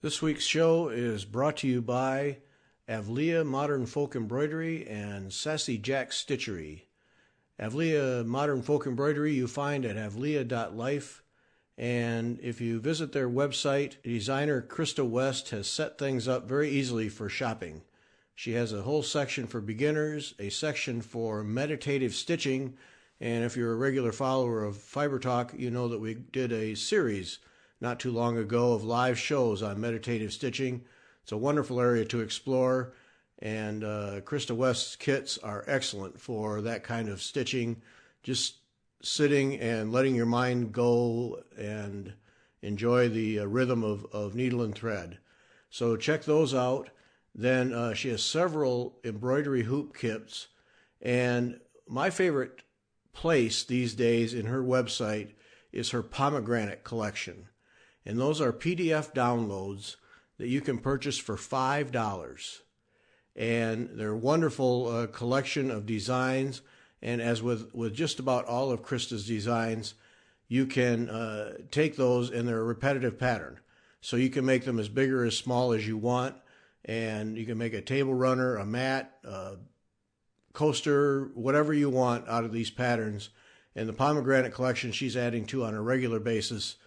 This week's show is brought to you by Avlia Modern Folk Embroidery and Sassy Jack Stitchery. Avlia Modern Folk Embroidery you find at avlia.life, and if you visit their website, designer Krista West has set things up very easily for shopping. She has a whole section for beginners, a section for meditative stitching, and if you're a regular follower of Fiber Talk, you know that we did a series not too long ago of live shows on meditative stitching. It's a wonderful area to explore, and Krista West's kits are excellent for that kind of stitching, just sitting and letting your mind go and enjoy the rhythm of needle and thread. So check those out. Then she has several embroidery hoop kits, and my favorite place these days in her website is her pomegranate collection. And those are PDF downloads that you can purchase for $5. And they're a wonderful collection of designs. And as with just about all of Krista's designs, you can take those and they're a repetitive pattern. So you can make them as big or as small as you want. And you can make a table runner, a mat, a coaster, whatever you want out of these patterns. And the pomegranate collection she's adding to on a regular basis,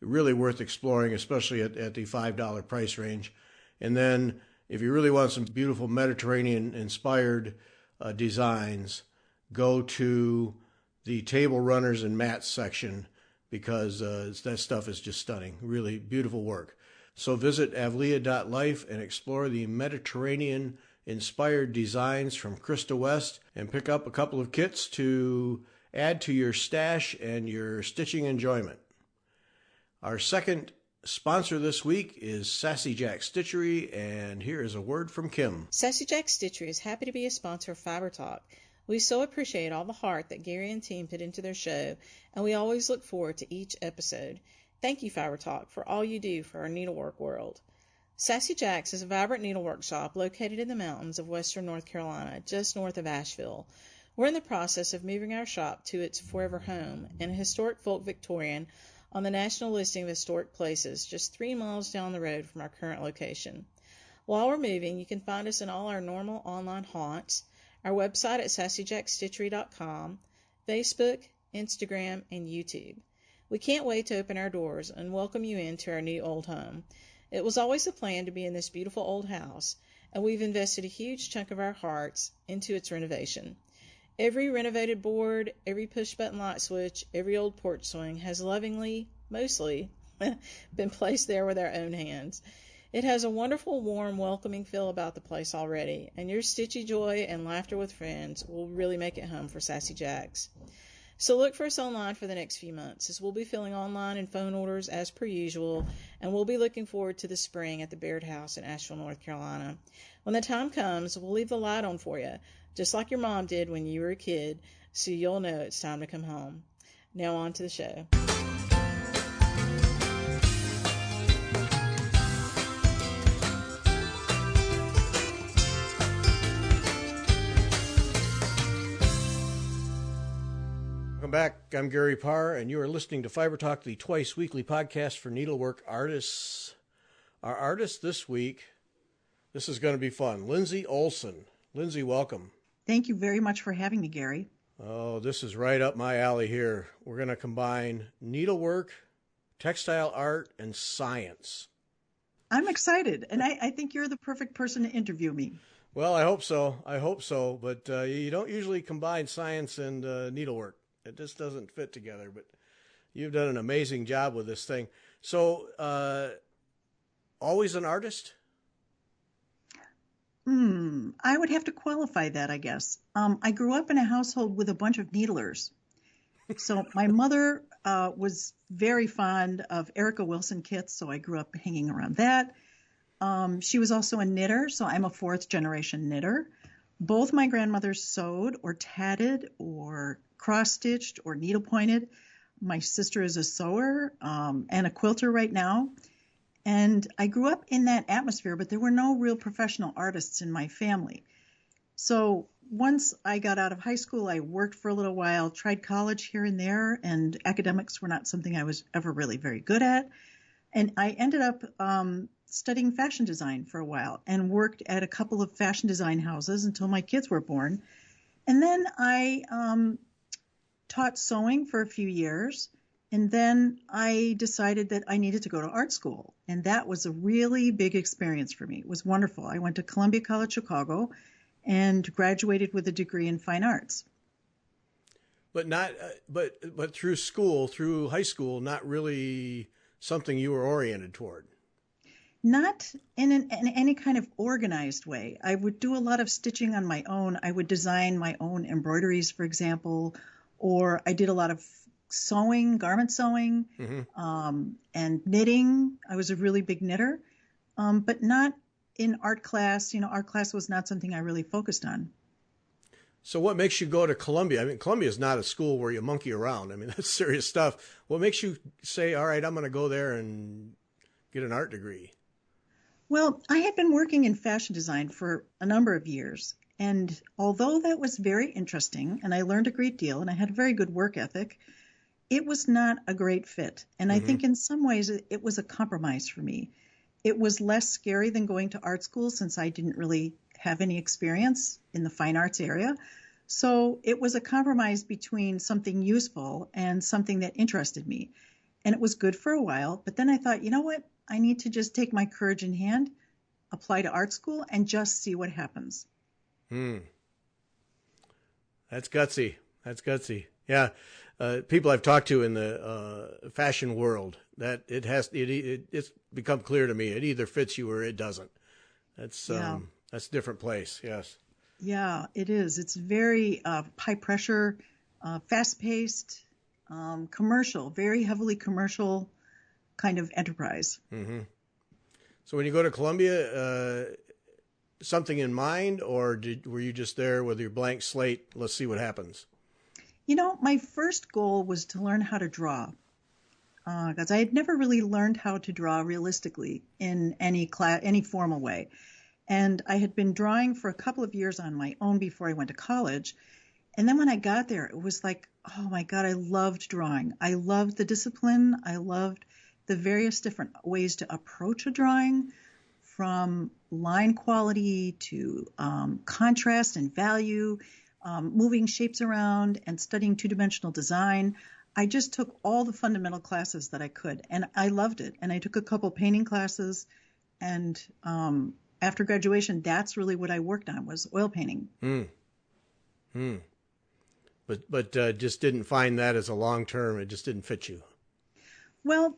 really worth exploring, especially at the $5 price range. And then if you really want some beautiful Mediterranean-inspired designs, go to the table runners and mats section, because that stuff is just stunning. Really beautiful work. So visit avlia.life and explore the Mediterranean-inspired designs from Krista West and pick up a couple of kits to add to your stash and your stitching enjoyment. Our second sponsor this week is Sassy Jack Stitchery, and here is a word from Kim. Sassy Jack Stitchery is happy to be a sponsor of Fiber Talk. We so appreciate all the heart that Gary and team put into their show, and we always look forward to each episode. Thank you, Fiber Talk, for all you do for our needlework world. Sassy Jack's is a vibrant needlework shop located in the mountains of western North Carolina, just north of Asheville. We're in the process of moving our shop to its forever home in a historic folk Victorian on the National Listing of Historic Places, just 3 miles down the road from our current location. While we're moving, you can find us in all our normal online haunts, our website at sassyjackstitchery.com, Facebook, Instagram, and YouTube. We can't wait to open our doors and welcome you into our new old home. It was always the plan to be in this beautiful old house, and we've invested a huge chunk of our hearts into its renovation. Every renovated board, every push-button light switch, every old porch swing has lovingly, mostly, been placed there with our own hands. It has a wonderful, warm, welcoming feel about the place already, and your stitchy joy and laughter with friends will really make it home for Sassy Jacks. So look for us online for the next few months, as we'll be filling online and phone orders as per usual, and we'll be looking forward to the spring at the Baird House in Asheville, North Carolina. When the time comes, we'll leave the light on for you, just like your mom did when you were a kid, so you'll know it's time to come home. Now on to the show. Welcome back. I'm Gary Parr, and you are listening to Fiber Talk, the twice-weekly podcast for needlework artists. Our artist this week, this is going to be fun, Lindsay Olson. Lindsay, welcome. Thank you very much for having me, Gary. Oh, this is right up my alley here. We're going to combine needlework, textile art, and science. I'm excited, and I think you're the perfect person to interview me. Well, I hope so. But you don't usually combine science and needlework. It just doesn't fit together, but you've done an amazing job with this thing. So, always an artist? I would have to qualify that, I guess. I grew up in a household with a bunch of needlers. So my mother was very fond of Erica Wilson kits, so I grew up hanging around that. She was also a knitter, so I'm a fourth-generation knitter. Both my grandmothers sewed or tatted or cross-stitched or needle-pointed. My sister is a sewer and a quilter right now. And I grew up in that atmosphere, but there were no real professional artists in my family. So once I got out of high school, I worked for a little while, tried college here and there, and academics were not something I was ever really very good at. And I ended up studying fashion design for a while and worked at a couple of fashion design houses until my kids were born. And then I taught sewing for a few years. And then I decided that I needed to go to art school. And that was a really big experience for me. It was wonderful. I went to Columbia College Chicago and graduated with a degree in fine arts. But not, but through school, through high school, not really something you were oriented toward. Not in any kind of organized way. I would do a lot of stitching on my own. I would design my own embroideries, for example, or I did a lot of sewing, garment sewing, and knitting. I was a really big knitter, but not in art class. Art class was not something I really focused on. So what makes you go to Columbia? I mean, Columbia is not a school where you monkey around. I mean, that's serious stuff. What makes you say, all right, I'm going to go there and get an art degree? Well, I had been working in fashion design for a number of years. And although that was very interesting and I learned a great deal and I had a very good work ethic, it was not a great fit. And I think in some ways it was a compromise for me. It was less scary than going to art school since I didn't really have any experience in the fine arts area. So it was a compromise between something useful and something that interested me. And it was good for a while. But then I thought, you know what? I need to just take my courage in hand, apply to art school, and just see what happens. That's gutsy. That's gutsy. Yeah. People I've talked to in the fashion world, that it's become clear to me. It either fits you or it doesn't. That's a different place. Yes. Yeah, it is. It's very high pressure, fast paced, commercial, very heavily commercial kind of enterprise. So when you go to Columbia, something in mind, or were you just there with your blank slate? Let's see what happens. My first goal was to learn how to draw, because I had never really learned how to draw realistically in any formal way. And I had been drawing for a couple of years on my own before I went to college. And then when I got there, it was like, oh my God, I loved drawing. I loved the discipline. I loved the various different ways to approach a drawing, from line quality to contrast and value, moving shapes around and studying two-dimensional design. I just took all the fundamental classes that I could, and I loved it. And I took a couple painting classes, and after graduation, that's really what I worked on, was oil painting. But just didn't find that as a long-term, it just didn't fit you. Well,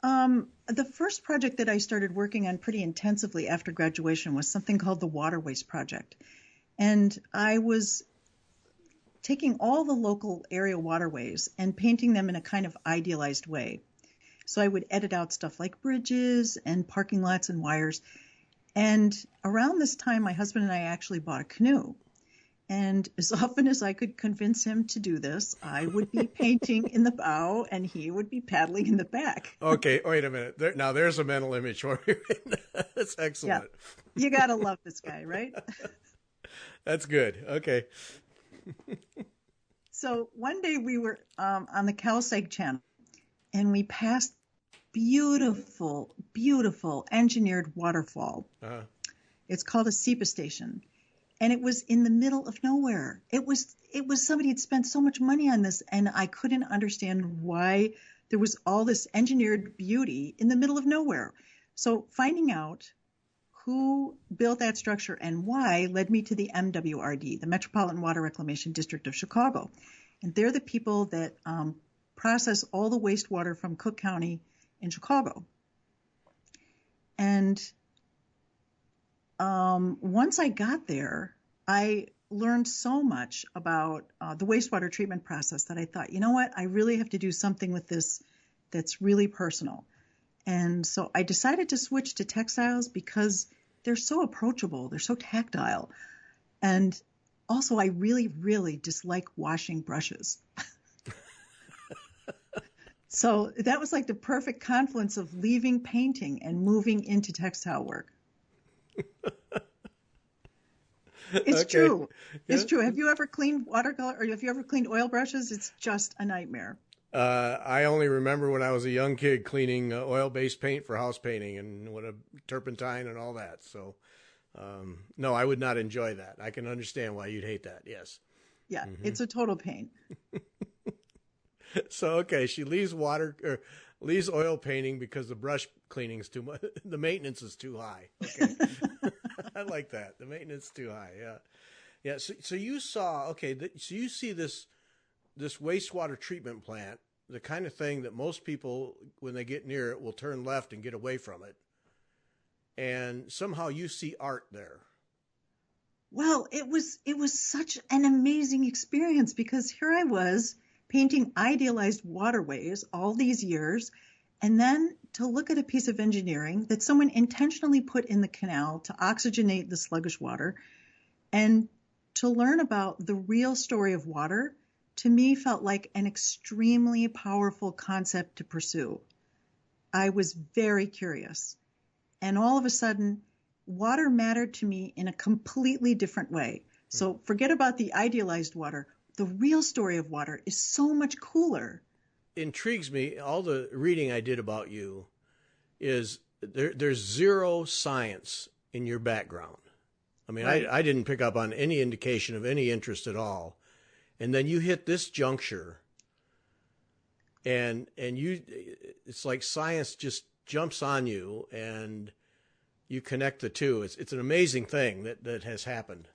the first project that I started working on pretty intensively after graduation was something called the Waterways Project. And I was taking all the local area waterways and painting them in a kind of idealized way. So I would edit out stuff like bridges and parking lots and wires. And around this time, my husband and I actually bought a canoe. And as often as I could convince him to do this, I would be painting in the bow and he would be paddling in the back. Okay, wait a minute. There's a mental image for me. That's excellent. Yeah. You got to love this guy, right? That's good. Okay. So one day we were on the Calisag Channel and we passed beautiful, beautiful engineered waterfall. It's called a SEPA station. And it was in the middle of nowhere. It was somebody had spent so much money on this, and I couldn't understand why there was all this engineered beauty in the middle of nowhere. So finding out who built that structure and why led me to the MWRD, the Metropolitan Water Reclamation District of Chicago. And they're the people that process all the wastewater from Cook County in Chicago. And once I got there, I learned so much about the wastewater treatment process that I thought, you know what, I really have to do something with this that's really personal. And so I decided to switch to textiles because they're so approachable, they're so tactile. And also I really, really dislike washing brushes. So that was like the perfect confluence of leaving painting and moving into textile work. It's true. It's true. Have you ever cleaned watercolor or have you ever cleaned oil brushes? It's just a nightmare. I only remember when I was a young kid cleaning oil-based paint for house painting and what a turpentine and all that. So, no, I would not enjoy that. I can understand why you'd hate that. Yes. Yeah, it's a total pain. So, okay, she leaves oil painting because the brush cleaning is too much. The maintenance is too high. Okay. I like that. The maintenance is too high. Yeah. Yeah. So you saw, okay, so you see this wastewater treatment plant, the kind of thing that most people, when they get near it, will turn left and get away from it. And somehow you see art there. Well, it was such an amazing experience because here I was painting idealized waterways all these years, and then to look at a piece of engineering that someone intentionally put in the canal to oxygenate the sluggish water, and to learn about the real story of water, to me felt like an extremely powerful concept to pursue. I was very curious, and all of a sudden, water mattered to me in a completely different way. So forget about the idealized water. The real story of water is so much cooler. Intrigues me, all the reading I did about you is there's zero science in your background. I mean, right. I didn't pick up on any indication of any interest at all. And then you hit this juncture and it's like science just jumps on you and you connect the two. It's an amazing thing that has happened.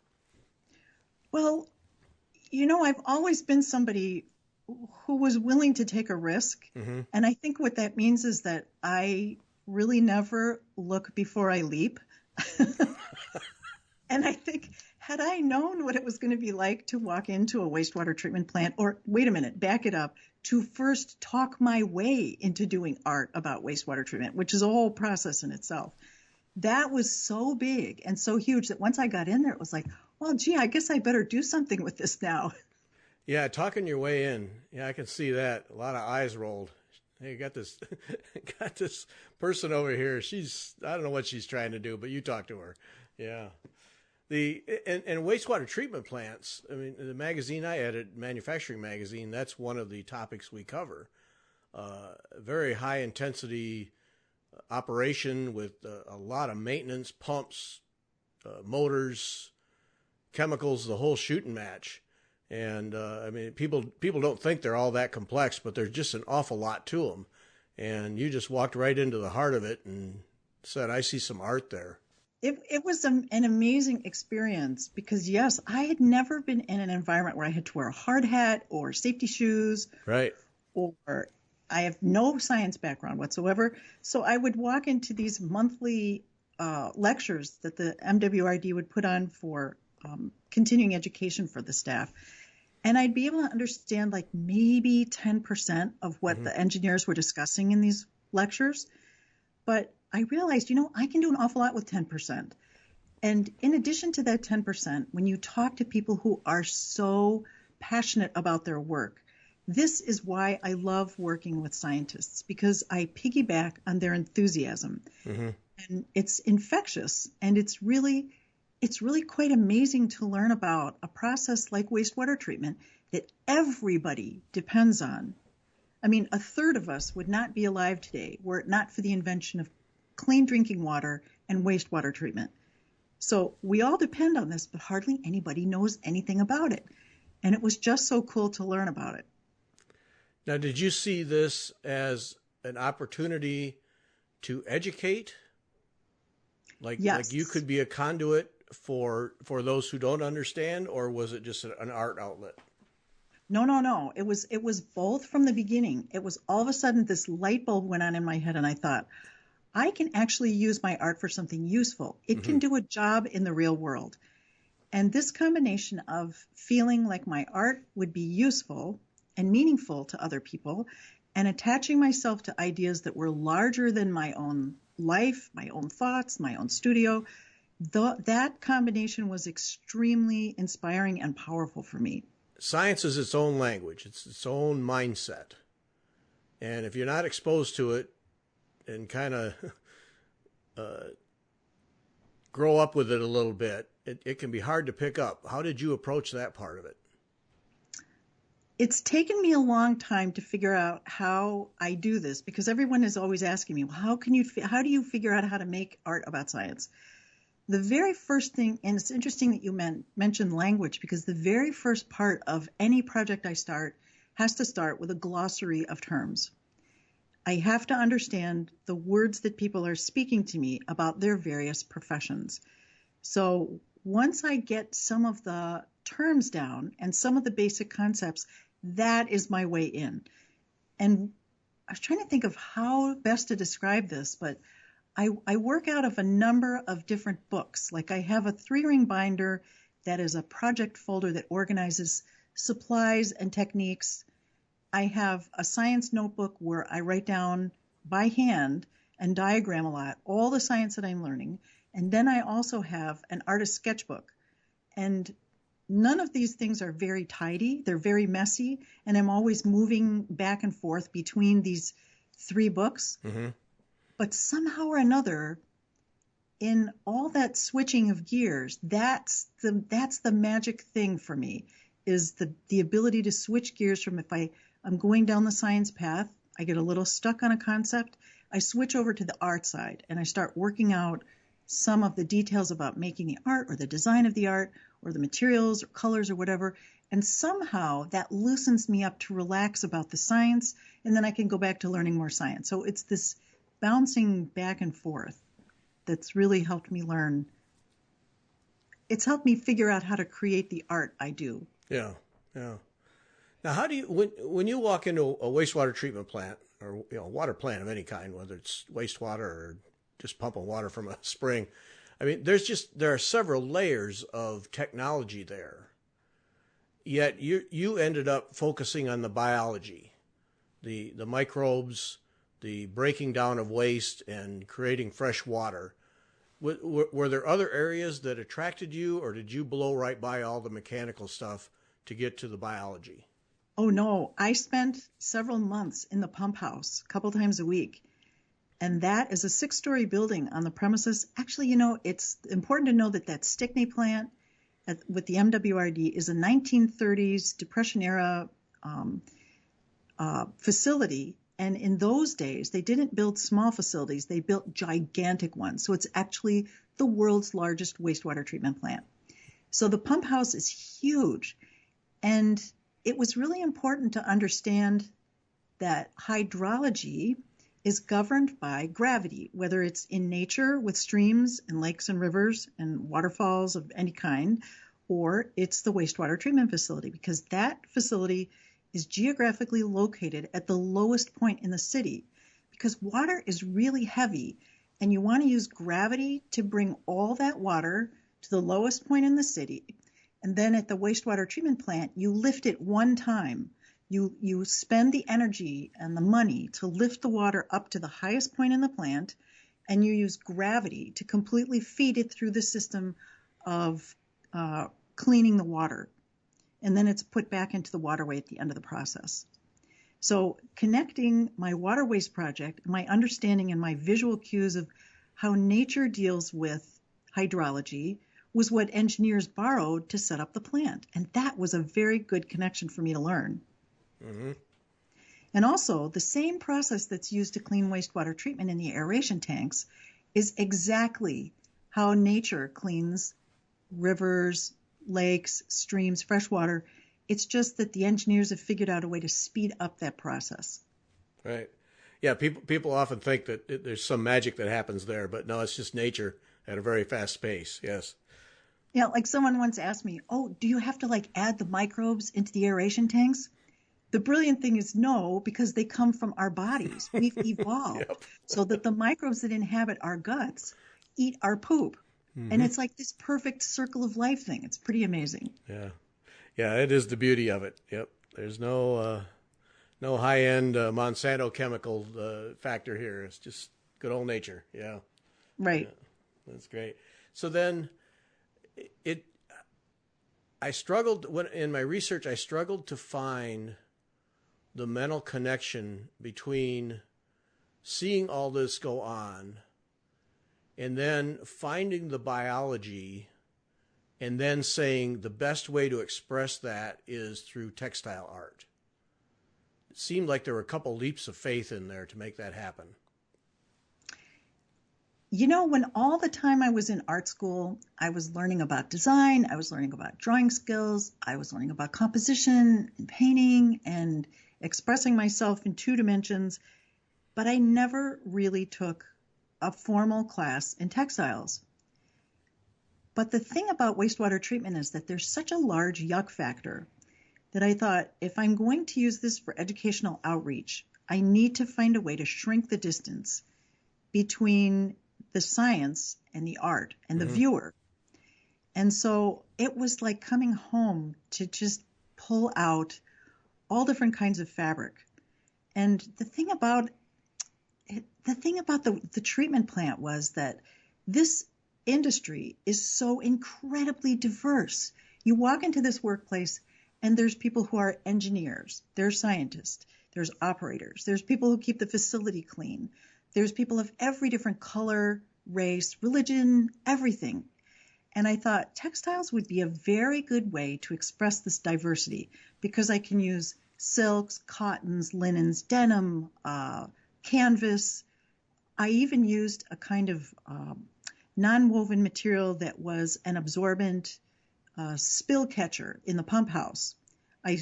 Well, I've always been somebody who was willing to take a risk. Mm-hmm. And I think what that means is that I really never look before I leap. And I think had I known what it was going to be like to walk into a wastewater treatment plant, or wait a minute, back it up, to first talk my way into doing art about wastewater treatment, which is a whole process in itself. That was so big and so huge that once I got in there, it was like, well, gee, I guess I better do something with this now. Yeah, talking your way in. Yeah, I can see that. A lot of eyes rolled. Hey, you got this person over here. I don't know what she's trying to do, but you talk to her. Yeah. And wastewater treatment plants, I mean, the magazine I edit, Manufacturing Magazine, that's one of the topics we cover. Very high intensity operation with a lot of maintenance, pumps, motors, chemicals, the whole shooting match. And I mean, people don't think they're all that complex, but there's just an awful lot to them. And you just walked right into the heart of it and said, I see some art there. It was an amazing experience because, yes, I had never been in an environment where I had to wear a hard hat or safety shoes. Right. Or I have no science background whatsoever. So I would walk into these monthly lectures that the MWRD would put on for continuing education for the staff. And I'd be able to understand like maybe 10% of what the engineers were discussing in these lectures. But I realized, I can do an awful lot with 10%. And in addition to that 10%, when you talk to people who are so passionate about their work, this is why I love working with scientists, because I piggyback on their enthusiasm. Mm-hmm. And it's infectious, and it's really quite amazing to learn about a process like wastewater treatment that everybody depends on. I mean, a third of us would not be alive today were it not for the invention of clean drinking water and wastewater treatment. So we all depend on this, but hardly anybody knows anything about it. And it was just so cool to learn about it. Now, did you see this as an opportunity to educate? Yes. Like you could be a conduit for those who don't understand, or was it just an art outlet? No. It was both from the beginning. It was all of a sudden this light bulb went on in my head and I thought, I can actually use my art for something useful. It can do a job in the real world. And this combination of feeling like my art would be useful and meaningful to other people and attaching myself to ideas that were larger than my own life, my own thoughts, my own studio, that combination was extremely inspiring and powerful for me. Science is its own language. It's its own mindset. And if you're not exposed to it and kind of grow up with it a little bit, it can be hard to pick up. How did you approach that part of it? It's taken me a long time to figure out how I do this because everyone is always asking me, well, how do you figure out how to make art about science? The very first thing, and it's interesting that you mentioned language, because the very first part of any project I start has to start with a glossary of terms. I have to understand the words that people are speaking to me about their various professions. So once I get some of the terms down and some of the basic concepts, that is my way in. And I was trying to think of how best to describe this, but I work out of a number of different books. Like I have a 3-ring binder that is a project folder that organizes supplies and techniques. I have a science notebook where I write down by hand and diagram a lot, all the science that I'm learning. And then I also have an artist sketchbook. And none of these things are very tidy. They're very messy. And I'm always moving back and forth between these 3 books. Mm-hmm. But somehow or another, in all that switching of gears, that's the magic thing for me, is the ability to switch gears from if I'm going down the science path, I get a little stuck on a concept, I switch over to the art side and I start working out some of the details about making the art or the design of the art or the materials or colors or whatever. And somehow that loosens me up to relax about the science. And then I can go back to learning more science. So it's this bouncing back and forth that's really helped me learn. It's helped me figure out how to create the art I do. Yeah, yeah. Now, how do you, when you walk into a wastewater treatment plant or water plant of any kind, whether it's wastewater or just pumping water from a spring, I mean, there are several layers of technology there. Yet you ended up focusing on the biology, the microbes, the breaking down of waste and creating fresh water. Were there other areas that attracted you, or did you blow right by all the mechanical stuff to get to the biology? Oh, no. I spent several months in the pump house a couple times a week. And that is a 6-story building on the premises. Actually, it's important to know that Stickney plant with the MWRD is a 1930s Depression-era facility. And in those days, they didn't build small facilities. They built gigantic ones. So it's actually the world's largest wastewater treatment plant. So the pump house is huge. And it was really important to understand that hydrology is governed by gravity, whether it's in nature with streams and lakes and rivers and waterfalls of any kind, or it's the wastewater treatment facility, because that facility is geographically located at the lowest point in the city, because water is really heavy and you want to use gravity to bring all that water to the lowest point in the city. And then at the wastewater treatment plant, you lift it one time. You spend the energy and the money to lift the water up to the highest point in the plant, and you use gravity to completely feed it through the system of cleaning the water. And then it's put back into the waterway at the end of the process. So connecting my water waste project, my understanding and my visual cues of how nature deals with hydrology was what engineers borrowed to set up the plant. And that was a very good connection for me to learn. Mm-hmm. And also, the same process that's used to clean wastewater treatment in the aeration tanks is exactly how nature cleans rivers, lakes, streams, fresh water. It's just that the engineers have figured out a way to speed up that process. Right. Yeah, people often think that there's some magic that happens there, but no, it's just nature at a very fast pace. Yes. Yeah, like someone once asked me, oh, do you have to add the microbes into the aeration tanks? The brilliant thing is no, because they come from our bodies. We've evolved so that the microbes that inhabit our guts eat our poop. Mm-hmm. And it's like this perfect circle of life thing. It's pretty amazing. Yeah. Yeah, it is the beauty of it. Yep. There's no high-end Monsanto chemical factor here. It's just good old nature. Yeah. Right. Yeah. That's great. So then I struggled in my research, I struggled to find the mental connection between seeing all this go on and then finding the biology and then saying the best way to express that is through textile art. seemed like there were a couple leaps of faith in there to make that happen. You know, when all the time I was in art school, I was learning about design, I was learning about drawing skills, I was learning about composition and painting and expressing myself in 2 dimensions, but I never really took a formal class in textiles. But the thing about wastewater treatment is that there's such a large yuck factor that I thought, if I'm going to use this for educational outreach, I need to find a way to shrink the distance between the science and the art and the viewer. And so it was like coming home to just pull out all different kinds of fabric. And the thing about the treatment plant was that this industry is so incredibly diverse. You walk into this workplace and there's people who are engineers, there's scientists, there's operators, there's people who keep the facility clean. There's people of every different color, race, religion, everything. And I thought textiles would be a very good way to express this diversity because I can use silks, cottons, linens, denim, canvas. I even used a kind of non-woven material that was an absorbent spill catcher in the pump house. I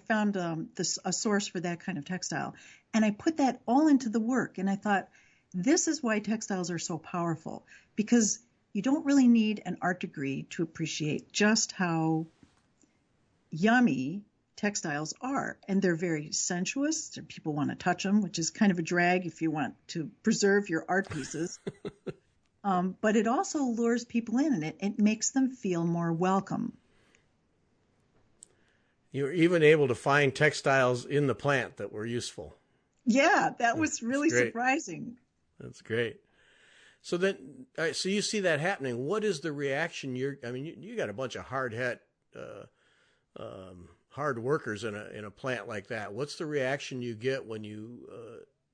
found a source for that kind of textile. And I put that all into the work. And I thought, this is why textiles are so powerful, because you don't really need an art degree to appreciate just how yummy textiles are. And they're very sensuous. People want to touch them, which is kind of a drag if you want to preserve your art pieces. But it also lures people in, and it makes them feel more welcome. You were even able to find textiles in the plant that were useful. Yeah, that was really surprising. That's great. So then, so you see that happening. What is the reaction? You got a bunch of hard workers in a plant like that. What's the reaction you get when you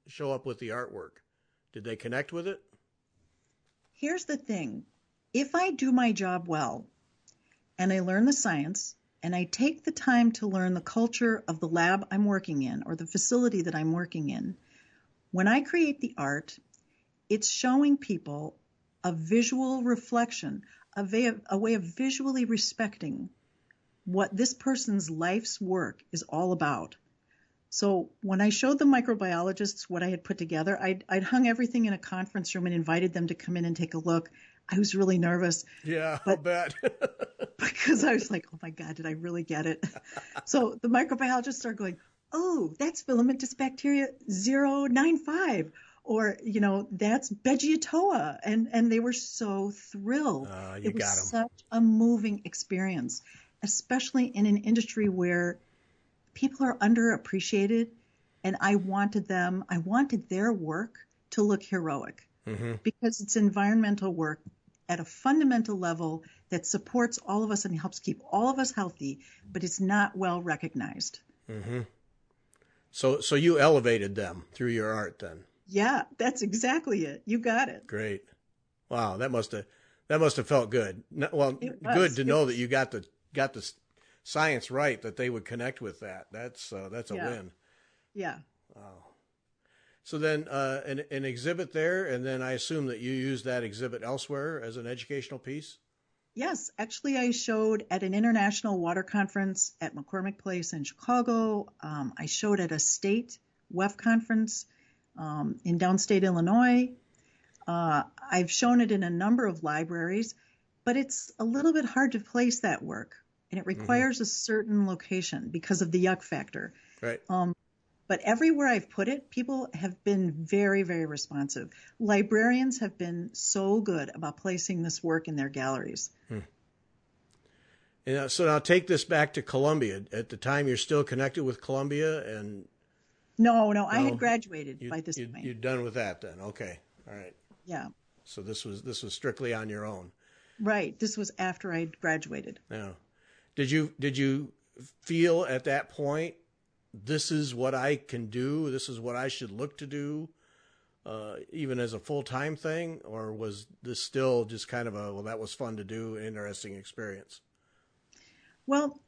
show up with the artwork? Did they connect with it? Here's the thing. If I do my job well and I learn the science and I take the time to learn the culture of the lab I'm working in or the facility that I'm working in, when I create the art, it's showing people a visual reflection, a way of visually respecting what this person's life's work is all about. So when I showed the microbiologists what I had put together, I'd hung everything in a conference room and invited them to come in and take a look. I was really nervous. Yeah, I'll bet. Because I was like, oh my God, did I really get it? So the microbiologists started going, oh, that's filamentous bacteria 095. Or, that's Beggiatoa. And they were so thrilled. It was such a moving experience, especially in an industry where people are underappreciated. And I wanted their work to look heroic because it's environmental work at a fundamental level that supports all of us and helps keep all of us healthy, but it's not well recognized. Mm-hmm. So you elevated them through your art then? Yeah, that's exactly it. You got it. Great. Wow, that must have felt good. Well, good to know that you got the science right, that they would connect with that. That's a win. Yeah. Wow. So then an exhibit there, and then I assume that you use that exhibit elsewhere as an educational piece? Yes, actually I showed at an international water conference at McCormick Place in Chicago. I showed at a state WEF conference in downstate Illinois. I've shown it in a number of libraries, but it's a little bit hard to place that work, and it requires a certain location because of the yuck factor. Right. But everywhere I've put it, people have been very, very responsive. Librarians have been so good about placing this work in their galleries. And so now take this back to Columbia. At the time, you're still connected with Columbia, and no, I had graduated by this point. You're done with that then? Okay, all right. Yeah. So this was strictly on your own. Right. This was after I graduated. Yeah. Did you feel at that point, this is what I can do, this is what I should look to do, even as a full-time thing? Or was this still just kind of that was fun to do, interesting experience? Well,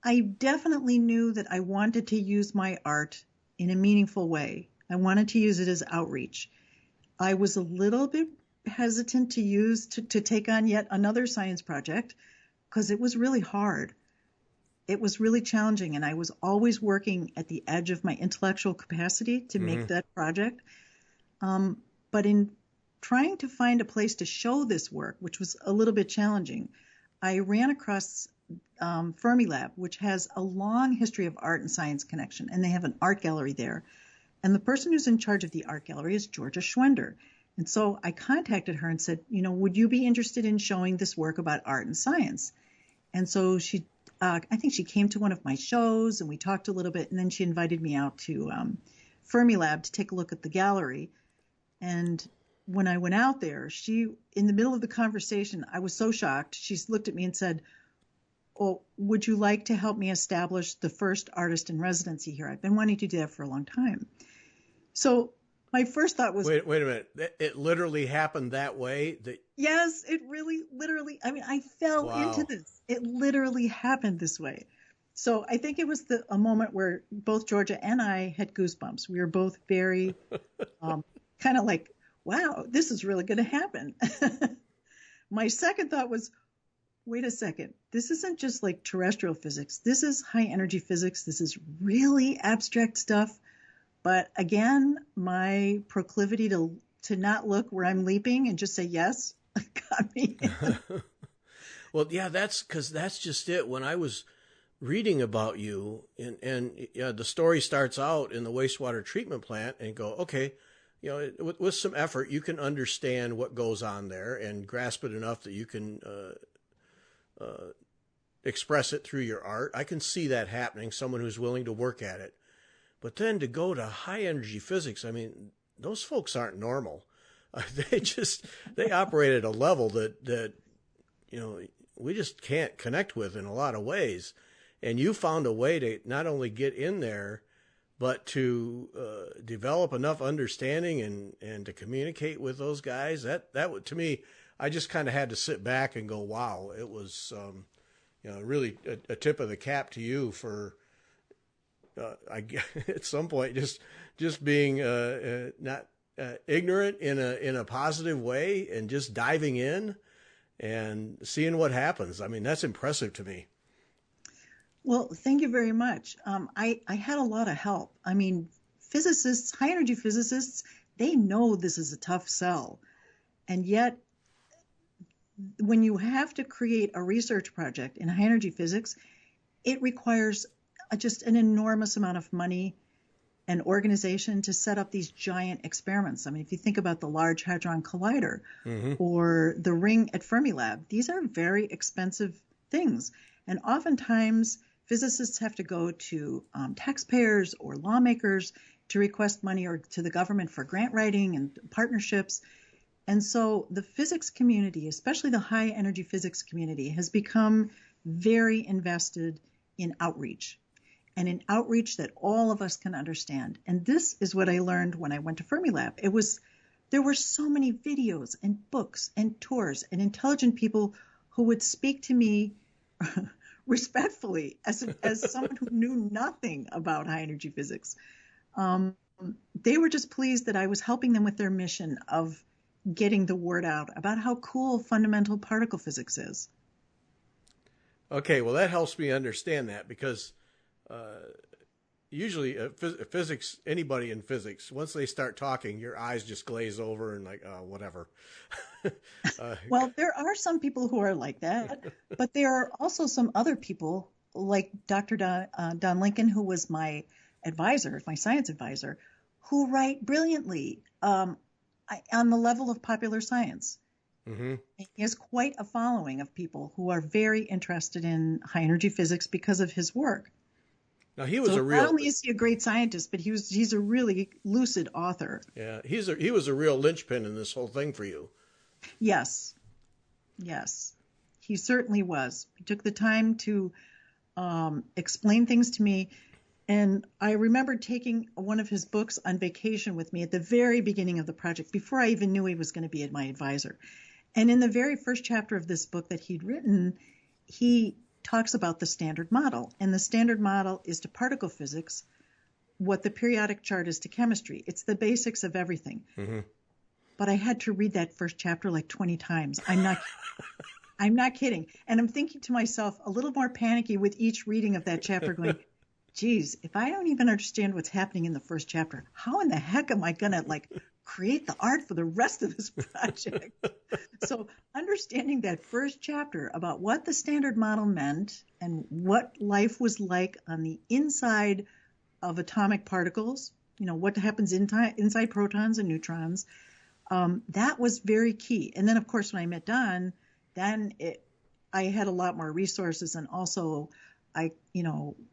I definitely knew that I wanted to use my art in a meaningful way. I wanted to use it as outreach. I was a little bit hesitant to take on yet another science project because it was really hard. It was really challenging, and I was always working at the edge of my intellectual capacity to make that project. But in trying to find a place to show this work, which was a little bit challenging, I ran across Fermilab, which has a long history of art and science connection, and they have an art gallery there. And the person who's in charge of the art gallery is Georgia Schwender. And so I contacted her and said, would you be interested in showing this work about art and science? And so I think she came to one of my shows and we talked a little bit, and then she invited me out to Fermilab to take a look at the gallery. And when I went out there, in the middle of the conversation, I was so shocked. She looked at me and said, "Oh, would you like to help me establish the first artist in residency here? I've been wanting to do that for a long time." So my first thought was, wait a minute. It literally happened that way? Yes, it really, literally. I mean, I fell into this. It literally happened this way. So I think it was a moment where both Georgia and I had goosebumps. We were both very kind of like, wow, this is really going to happen. My second thought was, wait a second. This isn't just like terrestrial physics. This is high energy physics. This is really abstract stuff. But again, my proclivity to not look where I'm leaping and just say yes got me. Well, yeah, that's just it. When I was reading about you, and the story starts out in the wastewater treatment plant, and go, okay, with some effort, you can understand what goes on there and grasp it enough that you can express it through your art. I can see that happening, someone who's willing to work at it. But then to go to high energy physics, I mean, those folks aren't normal. They operate at a level that we just can't connect with in a lot of ways. And you found a way to not only get in there, but to develop enough understanding and to communicate with those guys. That to me, I just kind of had to sit back and go, wow, it was really a tip of the cap to you for at some point just being not ignorant in a positive way and just diving in and seeing what happens. I mean, that's impressive to me. Well, thank you very much. I had a lot of help. I mean, physicists, high energy physicists, they know this is a tough sell. And yet, when you have to create a research project in high energy physics, it requires just an enormous amount of money and organization to set up these giant experiments. I mean, if you think about the Large Hadron Collider or the ring at Fermilab, these are very expensive things. And oftentimes, physicists have to go to taxpayers or lawmakers to request money, or to the government for grant writing and partnerships. And so the physics community, especially the high energy physics community, has become very invested in outreach, and in outreach that all of us can understand. And this is what I learned when I went to Fermilab. There were so many videos and books and tours and intelligent people who would speak to me respectfully as someone who knew nothing about high energy physics. They were just pleased that I was helping them with their mission of getting the word out about how cool fundamental particle physics is. Okay, well, that helps me understand that, because usually physics, anybody in physics, once they start talking, your eyes just glaze over and like, oh, whatever. Well, there are some people who are like that, but there are also some other people like Dr. Don Lincoln, who was my advisor, my science advisor, who write brilliantly on the level of popular science. Mm-hmm. He has quite a following of people who are very interested in high energy physics because of his work. Now, he was not only is he a great scientist, but he's a really lucid author. Yeah, he was a real linchpin in this whole thing for you. Yes, he certainly was. He took the time to explain things to me. And I remember taking one of his books on vacation with me at the very beginning of the project, before I even knew he was going to be my advisor. And in the very first chapter of this book that he'd written, he talks about the standard model. And the standard model is to particle physics what the periodic chart is to chemistry. It's the basics of everything. Mm-hmm. But I had to read that first chapter like 20 times. I'm not kidding. And I'm thinking to myself, a little more panicky with each reading of that chapter, going, geez, if I don't even understand what's happening in the first chapter, how in the heck am I going to create the art for the rest of this project? So understanding that first chapter about what the standard model meant and what life was like on the inside of atomic particles, what happens inside protons and neutrons, that was very key. And then, of course, when I met Don, I had a lot more resources, and also I,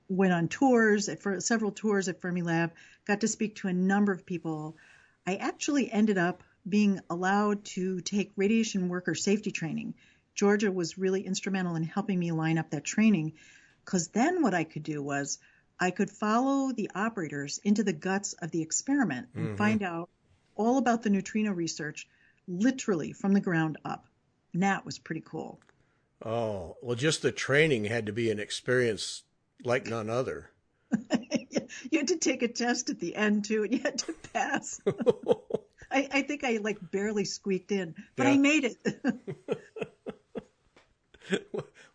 went on tours for several tours at Fermilab, got to speak to a number of people. I actually ended up being allowed to take radiation worker safety training. Georgia was really instrumental in helping me line up that training, because then what I could do was I could follow the operators into the guts of the experiment and Mm-hmm. find out all about the neutrino research, literally from the ground up. And that was pretty cool. Oh, well, just the training had to be an experience like none other. You had to take a test at the end, too, and you had to pass. I think I barely squeaked in, but Yeah. I made it.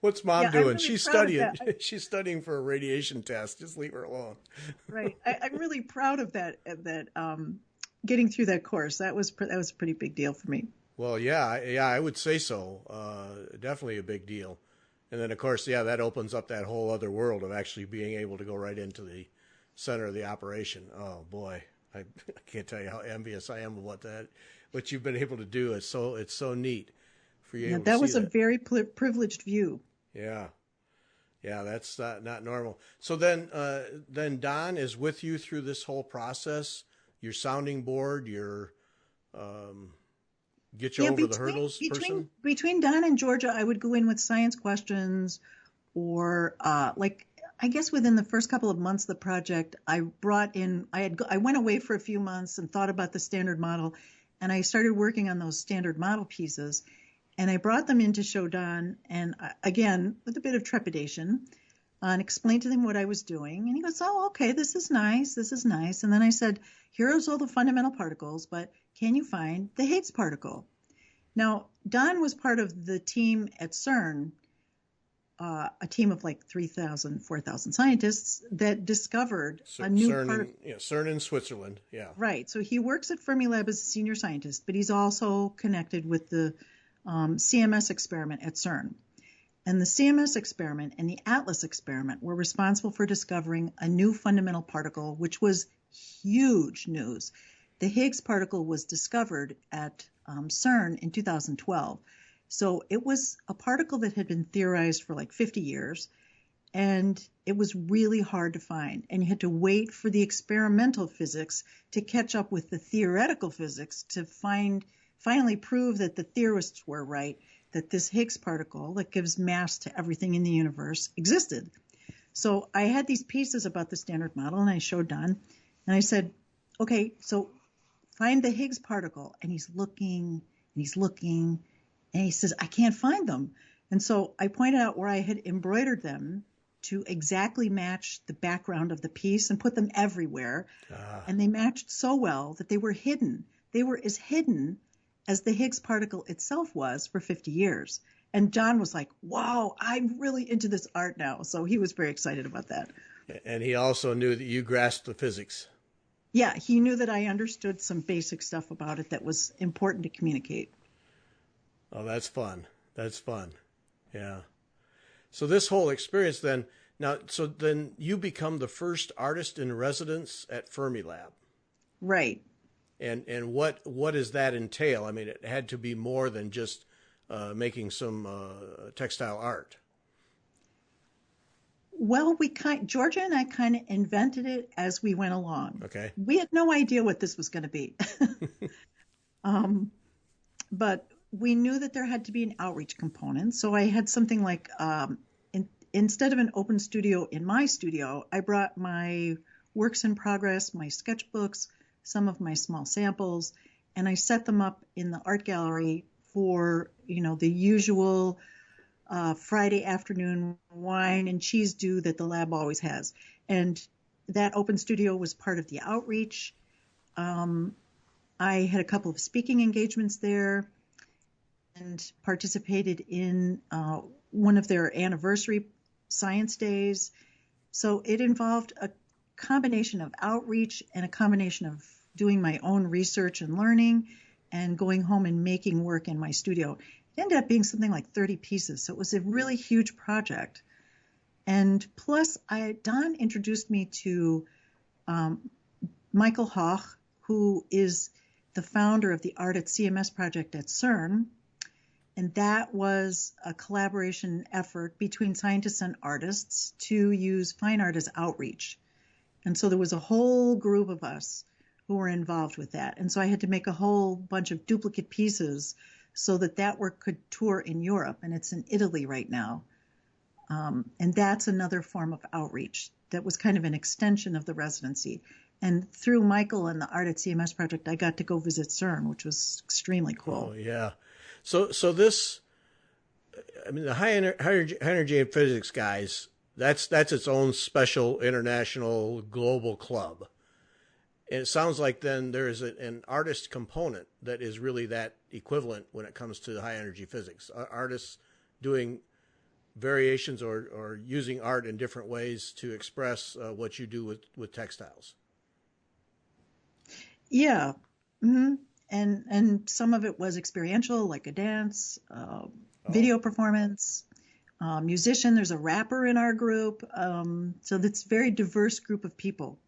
What's Mom Yeah, doing? really She's proud of studying. that. She's studying for a radiation test. Just leave her alone. Right. I'm really proud of that, getting through that course. That was a pretty big deal for me. Well, yeah, I would say so. Definitely a big deal. And then, of course, yeah, that opens up that whole other world of actually being able to go right into the center of the operation. Oh boy, I can't tell you how envious I am of what you've been able to do. It's so neat for you. Yeah, able to that see was a very privileged view. Yeah. Yeah, that's not normal. So then Don is with you through this whole process. Your sounding board, your get you over the hurdles person. Between Don and Georgia, I would go in with science questions, or I guess within the first couple of months of the project, I went away for a few months and thought about the standard model, and I started working on those standard model pieces. And I brought them in to show Don, and again, with a bit of trepidation, and explained to him what I was doing. And he goes, oh, okay, this is nice. And then I said, here's all the fundamental particles, but can you find the Higgs particle? Now, Don was part of the team at CERN, a team of 3,000, 4,000 scientists that discovered a new particle. CERN in Switzerland, yeah. Right, so he works at Fermilab as a senior scientist, but he's also connected with the CMS experiment at CERN. And the CMS experiment and the ATLAS experiment were responsible for discovering a new fundamental particle, which was huge news. The Higgs particle was discovered at CERN in 2012. So it was a particle that had been theorized for 50 years, and it was really hard to find. And you had to wait for the experimental physics to catch up with the theoretical physics to finally prove that the theorists were right, that this Higgs particle that gives mass to everything in the universe existed. So I had these pieces about the standard model, and I showed Don, and I said, okay, so find the Higgs particle. And he's looking, and he says, I can't find them. And so I pointed out where I had embroidered them to exactly match the background of the piece and put them everywhere. And they matched so well that they were hidden. They were as hidden as the Higgs particle itself was for 50 years. And John was like, wow, I'm really into this art now. So he was very excited about that. And he also knew that you grasped the physics. Yeah, he knew that I understood some basic stuff about it that was important to communicate. Oh, that's fun. Yeah. So this whole experience then you become the first artist in residence at Fermilab. Right. And what does that entail? I mean, it had to be more than just making some textile art. Well, Georgia and I kind of invented it as we went along. Okay. We had no idea what this was going to be. But we knew that there had to be an outreach component. So I had something like, instead of an open studio in my studio, I brought my works in progress, my sketchbooks, some of my small samples, and I set them up in the art gallery for, the usual Friday afternoon wine and cheese do that the lab always has. And that open studio was part of the outreach. I had a couple of speaking engagements there and participated in one of their anniversary science days. So it involved a combination of outreach and a combination of doing my own research and learning and going home and making work in my studio. It ended up being something like 30 pieces. So it was a really huge project. And plus, Don introduced me to Michael Hoch, who is the founder of the Art at CMS project at CERN. And that was a collaboration effort between scientists and artists to use fine art as outreach. And so there was a whole group of us who were involved with that. And so I had to make a whole bunch of duplicate pieces so that that work could tour in Europe. And it's in Italy right now. And that's another form of outreach that was kind of an extension of the residency. And through Michael and the Art at CMS project, I got to go visit CERN, which was extremely cool. Oh, yeah. So this, I mean, the high energy and physics guys, that's its own special international global club. And it sounds like then there is an artist component that is really that equivalent when it comes to high energy physics. Artists doing variations or using art in different ways to express what you do with textiles. Yeah. Mm-hmm. And some of it was experiential, like a dance, video performance, musician. There's a rapper in our group. So that's a very diverse group of people.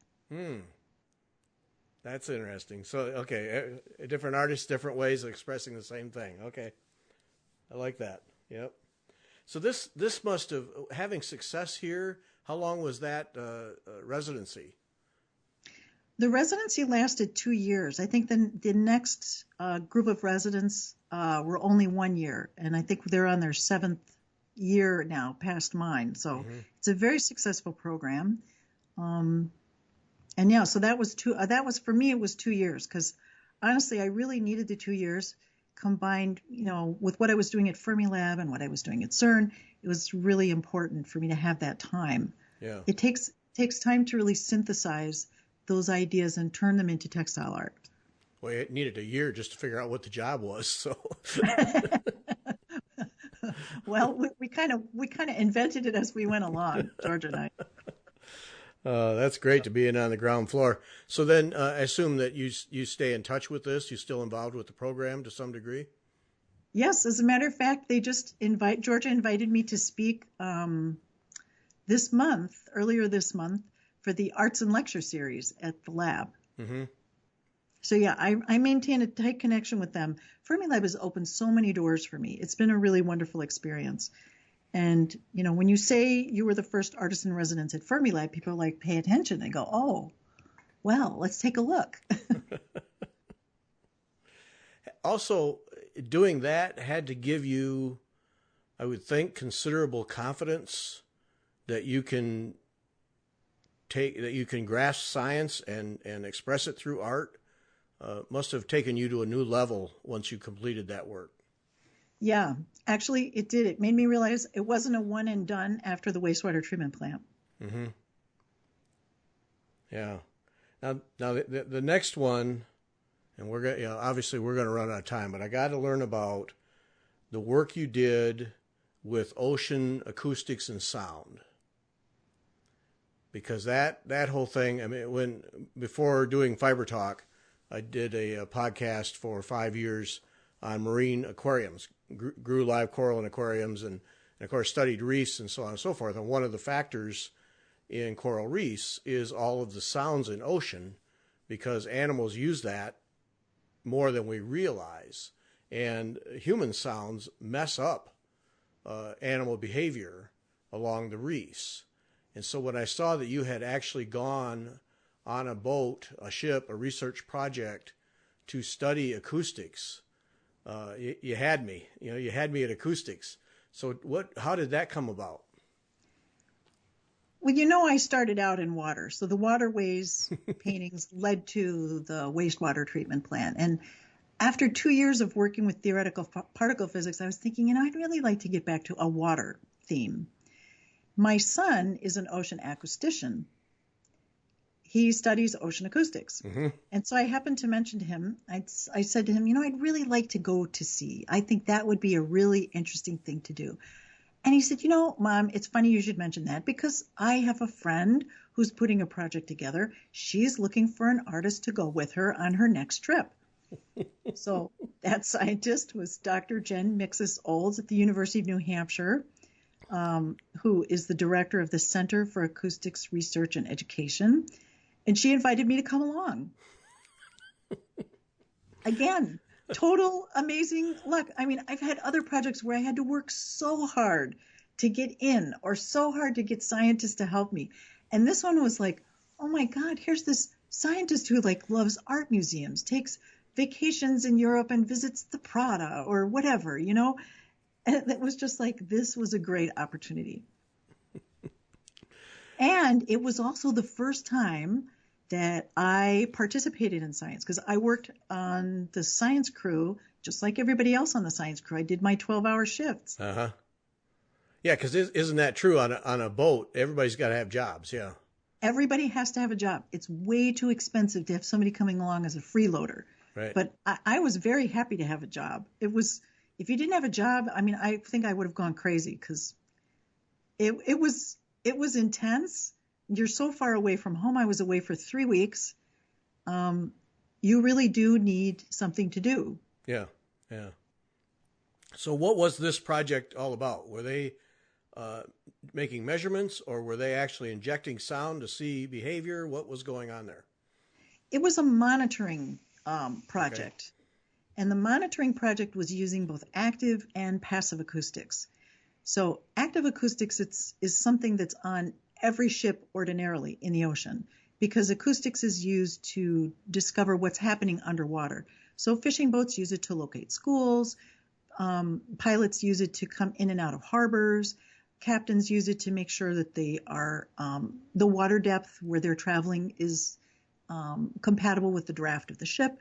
That's interesting. So, okay, different artists, different ways of expressing the same thing. Okay. I like that. Yep. So this must have, having success here, how long was that residency? The residency lasted 2 years. I think the next group of residents were only 1 year, and I think they're on their 7th year now, past mine. So it's a very successful program. And yeah, so that was that was for me. It was 2 years because honestly, I really needed the 2 years combined, with what I was doing at Fermilab and what I was doing at CERN. It was really important for me to have that time. Yeah, it takes time to really synthesize those ideas and turn them into textile art. Well, it needed a year just to figure out what the job was. So, well, we kind of invented it as we went along, George and I. That's great to be in on the ground floor. So then, I assume that you stay in touch with this. You still involved with the program to some degree? Yes, as a matter of fact, they just Georgia invited me to speak earlier this month, for the Arts and Lecture Series at the lab. Mm-hmm. So yeah, I maintain a tight connection with them. Fermilab has opened so many doors for me. It's been a really wonderful experience. And, when you say you were the first artist in residence at Fermilab, people are like, pay attention. They go, oh, well, let's take a look. Also, doing that had to give you, I would think, considerable confidence that you can grasp science and express it through art. Must have taken you to a new level once you completed that work. Yeah, actually it did. It made me realize it wasn't a one and done after the wastewater treatment plant. Mm-hmm. Yeah. Now the next one, and we're going obviously we're going to run out of time, but I got to learn about the work you did with ocean acoustics and sound. Because that whole thing, I mean, before doing Fiber Talk, I did a podcast for 5 years on marine aquariums, grew live coral in aquariums, and of course studied reefs and so on and so forth. And one of the factors in coral reefs is all of the sounds in ocean, because animals use that more than we realize. And human sounds mess up animal behavior along the reefs. And so when I saw that you had actually gone on a boat, a ship, a research project to study acoustics, you had me. You had me at acoustics. So how did that come about? Well, I started out in water. So the waterways paintings led to the wastewater treatment plant. And after 2 years of working with theoretical particle physics, I was thinking, I'd really like to get back to a water theme. My son is an ocean acoustician. He studies ocean acoustics. Mm-hmm. And so I happened to mention to him, I said to him, I'd really like to go to sea. I think that would be a really interesting thing to do. And he said, Mom, it's funny you should mention that because I have a friend who's putting a project together. She's looking for an artist to go with her on her next trip. So that scientist was Dr. Jen Mixis-Olds at the University of New Hampshire, who is the director of the Center for Acoustics Research and Education. And she invited me to come along. Again, total amazing luck. I mean, I've had other projects where I had to work so hard to get in or so hard to get scientists to help me. And this one was like, oh my God, here's this scientist who loves art museums, takes vacations in Europe and visits the Prada or whatever, And it was just like, this was a great opportunity. And it was also the first time that I participated in science because I worked on the science crew, just like everybody else on the science crew. I did my 12-hour shifts. Uh-huh. Yeah, because isn't that true on a boat? Everybody's got to have jobs, yeah. Everybody has to have a job. It's way too expensive to have somebody coming along as a freeloader. Right. But I was very happy to have a job. If you didn't have a job, I think I would have gone crazy because it was intense. You're so far away from home. I was away for 3 weeks. You really do need something to do. Yeah, yeah. So what was this project all about? Were they making measurements or were they actually injecting sound to see behavior? What was going on there? It was a monitoring project. Okay. And the monitoring project was using both active and passive acoustics. So active acoustics is something that's on every ship ordinarily in the ocean because acoustics is used to discover what's happening underwater. So fishing boats use it to locate schools. Pilots use it to come in and out of harbors. Captains use it to make sure that they are the water depth where they're traveling is compatible with the draft of the ship.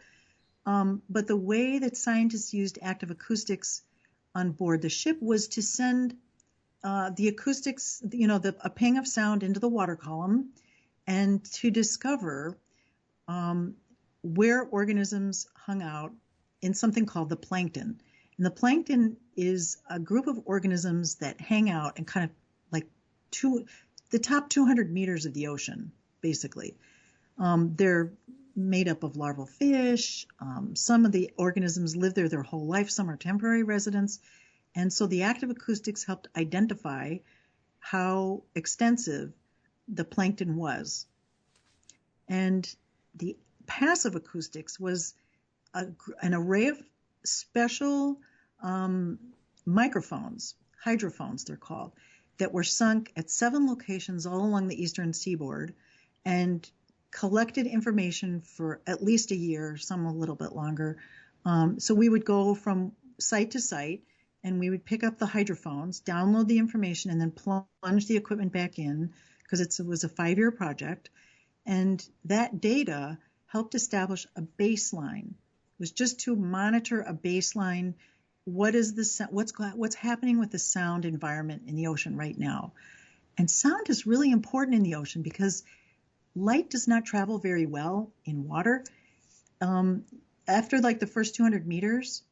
But the way that scientists used active acoustics on board the ship was to send the acoustics, a ping of sound into the water column and to discover where organisms hung out in something called the plankton. And the plankton is a group of organisms that hang out in kind of like the top 200 meters of the ocean, basically. They're made up of larval fish. Some of the organisms live there their whole life. Some are temporary residents. And so the active acoustics helped identify how extensive the plankton was. And the passive acoustics was an array of special microphones, hydrophones they're called, that were sunk at 7 locations all along the eastern seaboard and collected information for at least a year, some a little bit longer. So we would go from site to site and we would pick up the hydrophones, download the information, and then plunge the equipment back in because it was a 5-year project. And that data helped establish a baseline. It was just to monitor a baseline. What's happening with the sound environment in the ocean right now? And sound is really important in the ocean because light does not travel very well in water. After the first 200 meters,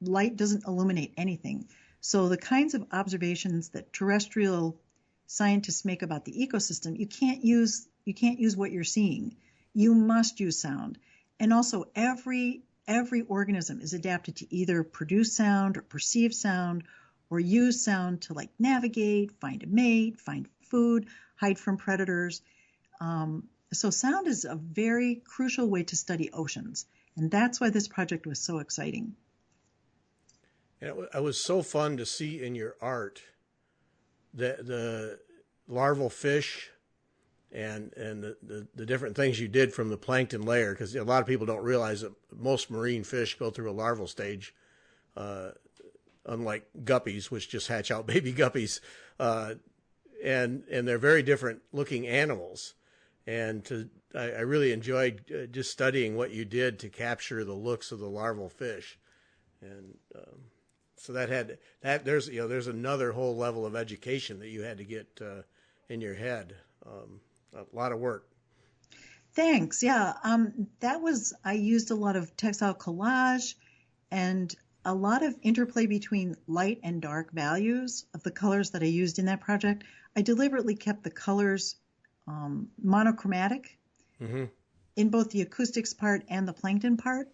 light doesn't illuminate anything. So the kinds of observations that terrestrial scientists make about the ecosystem, you can't use what you're seeing. You must use sound. And also every organism is adapted to either produce sound or perceive sound or use sound to navigate, find a mate, find food, hide from predators. So sound is a very crucial way to study oceans. And that's why this project was so exciting. And it was so fun to see in your art the larval fish and the different things you did from the plankton layer, because a lot of people don't realize that most marine fish go through a larval stage, unlike guppies, which just hatch out baby guppies, and they're very different looking animals. and I really enjoyed just studying what you did to capture the looks of the larval fish, and so there's another whole level of education that you had to get in your head. A lot of work. Thanks. Yeah. I used a lot of textile collage and a lot of interplay between light and dark values of the colors that I used in that project. I deliberately kept the colors monochromatic in both the acoustics part and the plankton part,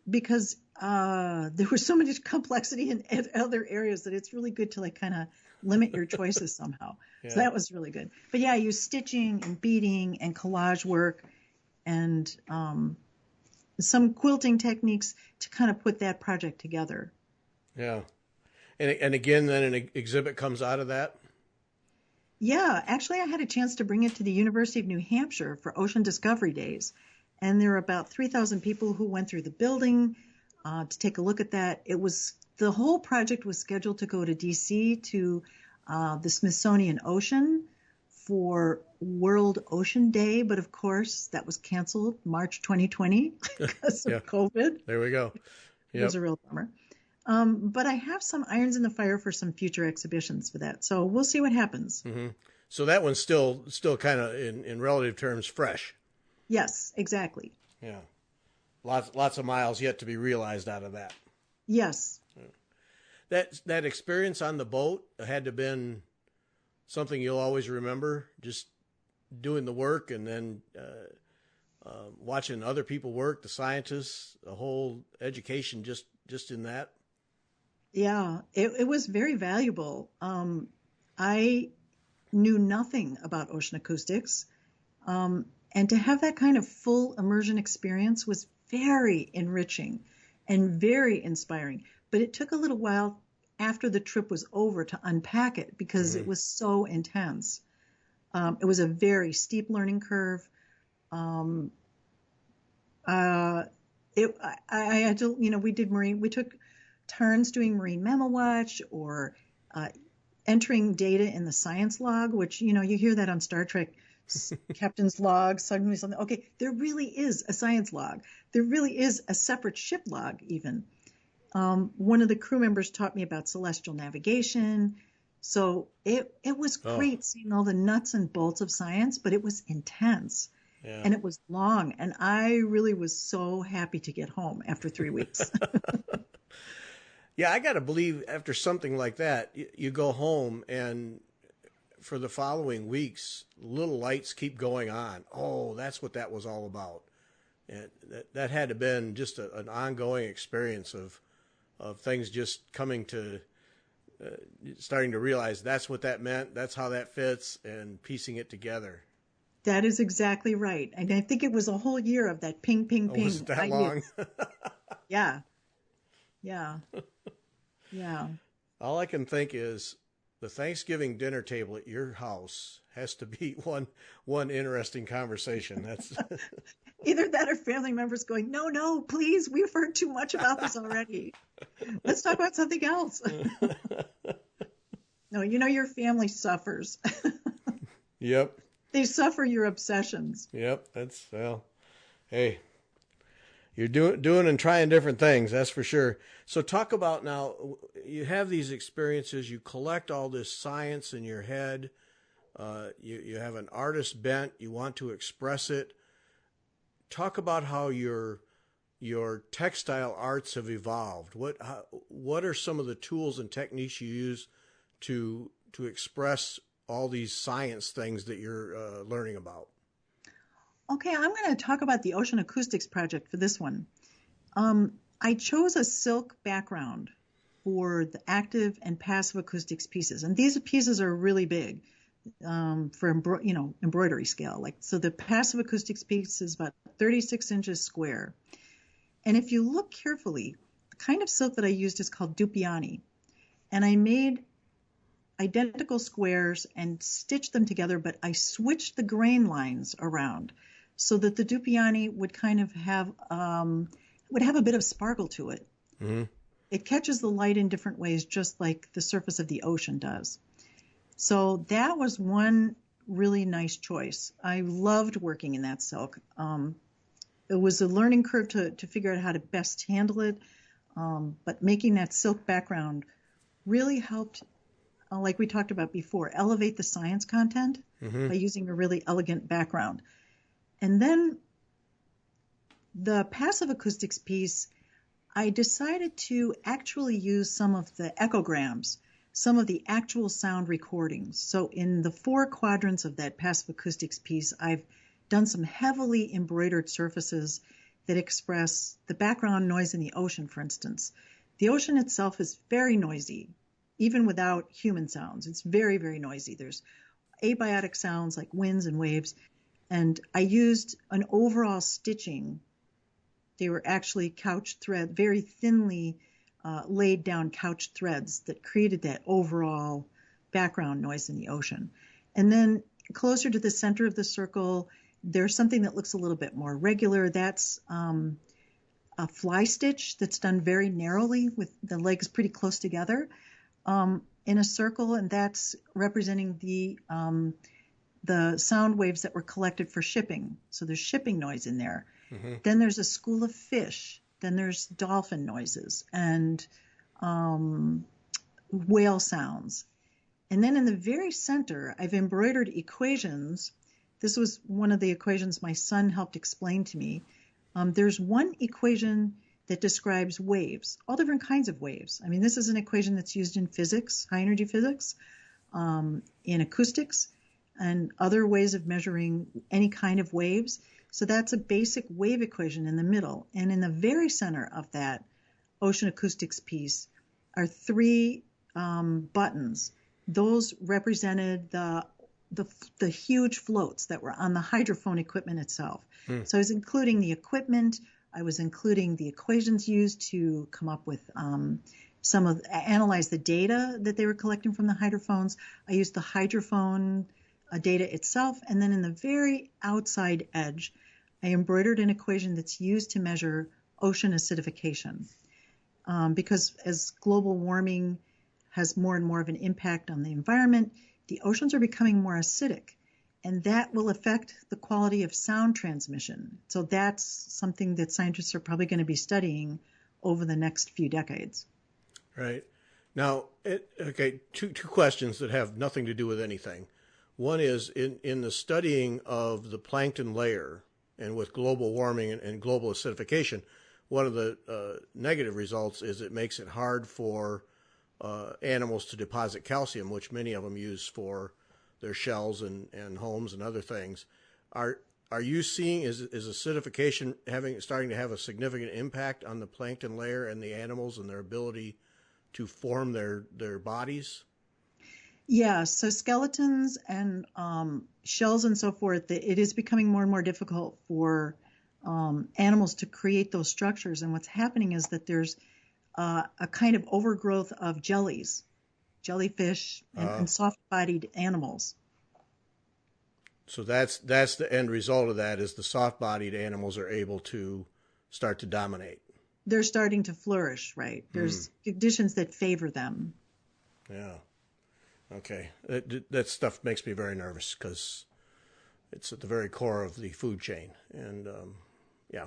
because there was so much complexity in other areas that it's really good to like kind of limit your choices somehow. Yeah. So that was really good. But yeah, I used stitching and beading and collage work and some quilting techniques to kind of put that project together. Yeah. And again, then an exhibit comes out of that? Yeah, actually I had a chance to bring it to the University of New Hampshire for Ocean Discovery Days. And there were about 3,000 people who went through the building to take a look at that. The whole project was scheduled to go to D.C. to the Smithsonian Ocean for World Ocean Day, but of course that was canceled March 2020 because of COVID. There we go. Yep. It was a real bummer. But I have some irons in the fire for some future exhibitions for that, so we'll see what happens. Mm-hmm. So that one's still kind of in relative terms fresh. Yes, exactly. Yeah, lots of miles yet to be realized out of that. Yes. That experience on the boat had to have been something you'll always remember, just doing the work and then watching other people work, the scientists, the whole education just in that. Yeah, it was very valuable. I knew nothing about ocean acoustics, and to have that kind of full immersion experience was very enriching and very inspiring. But it took a little while after the trip was over to unpack it because it was so intense. It was a very steep learning curve. I had to, we took turns doing marine mammal watch or entering data in the science log, which, you hear that on Star Trek, captain's log, suddenly something. Okay, there really is a science log. There really is a separate ship log even. One of the crew members taught me about celestial navigation. So it was great seeing all the nuts and bolts of science, but it was intense. Yeah. And it was long. And I really was so happy to get home after 3 weeks. Yeah, I got to believe after something like that, you go home and for the following weeks, little lights keep going on. Oh, that's what that was all about. And that had to have been just an ongoing experience of things just coming to, starting to realize that's what that meant, that's how that fits, and piecing it together. That is exactly right. And I think it was a whole year of that ping, ping, ping. Was it that long? Yeah. Yeah. Yeah. All I can think is the Thanksgiving dinner table at your house has to be one interesting conversation. That's either that or family members going, no, please, we've heard too much about this already. Let's talk about something else. No, your family suffers. Yep. They suffer your obsessions. Yep. Hey, you're doing and trying different things, that's for sure. So talk about now, you have these experiences, you collect all this science in your head, you have an artist bent, you want to express it. Talk about how your textile arts have evolved. What are some of the tools and techniques you use to express all these science things that you're learning about? Okay, I'm going to talk about the Ocean Acoustics project for this one. I chose a silk background for the active and passive acoustics pieces, and these pieces are really big for embroidery scale. So the passive acoustics piece is about 36 inches square, and if you look carefully, the kind of silk that I used is called Dupioni, and I made identical squares and stitched them together, but I switched the grain lines around so that the Dupioni would kind of have a bit of sparkle to it. Mm-hmm. It catches the light in different ways, just like the surface of the ocean does. So that was one really nice choice. I loved working in that silk. It was a learning curve to figure out how to best handle it, but making that silk background really helped, like we talked about before, elevate the science content by using a really elegant background. And then the passive acoustics piece, I decided to actually use some of the echograms, some of the actual sound recordings. So in the 4 quadrants of that passive acoustics piece, I've done some heavily embroidered surfaces that express the background noise in the ocean, for instance. The ocean itself is very noisy, even without human sounds. It's very, very noisy. There's abiotic sounds like winds and waves. And I used an overall stitching. They were actually couch thread, very thinly laid down couch threads that created that overall background noise in the ocean. And then closer to the center of the circle, there's something that looks a little bit more regular. That's a fly stitch that's done very narrowly with the legs pretty close together in a circle, and that's representing the sound waves that were collected for shipping. So there's shipping noise in there. Then there's a school of fish. Then there's dolphin noises and whale sounds. And then in the very center, I've embroidered equations. This was one of the equations my son helped explain to me. There's one equation that describes waves, all different kinds of waves. I mean, this is an equation that's used in physics, high energy physics, in acoustics, and other ways of measuring any kind of waves. So that's a basic wave equation in the middle. And in the very center of that ocean acoustics piece are 3 buttons. Those represented the huge floats that were on the hydrophone equipment itself. So I was including the equipment. I was including the equations used to come up with analyze the data that they were collecting from the hydrophones. I used the hydrophone data itself. And then in the very outside edge, I embroidered an equation that's used to measure ocean acidification. Because as global warming has more and more of an impact on the environment, the oceans are becoming more acidic, and that will affect the quality of sound transmission. So that's something that scientists are probably going to be studying over the next few decades. Right. Now, two questions that have nothing to do with anything. One is in the studying of the plankton layer and with global warming and global acidification, one of the negative results is it makes it hard for animals to deposit calcium, which many of them use for their shells and homes and other things. Are you seeing is acidification starting to have a significant impact on the plankton layer and the animals and their ability to form their bodies? Yeah, so skeletons and shells and so forth, it is becoming more and more difficult for animals to create those structures. And what's happening is that there's a kind of overgrowth of jellies, jellyfish, and soft-bodied animals. So that's the end result of that, is the soft-bodied animals are able to start to dominate. They're starting to flourish, right? There's conditions that favor them. Yeah. Okay. That stuff makes me very nervous because it's at the very core of the food chain. And, yeah.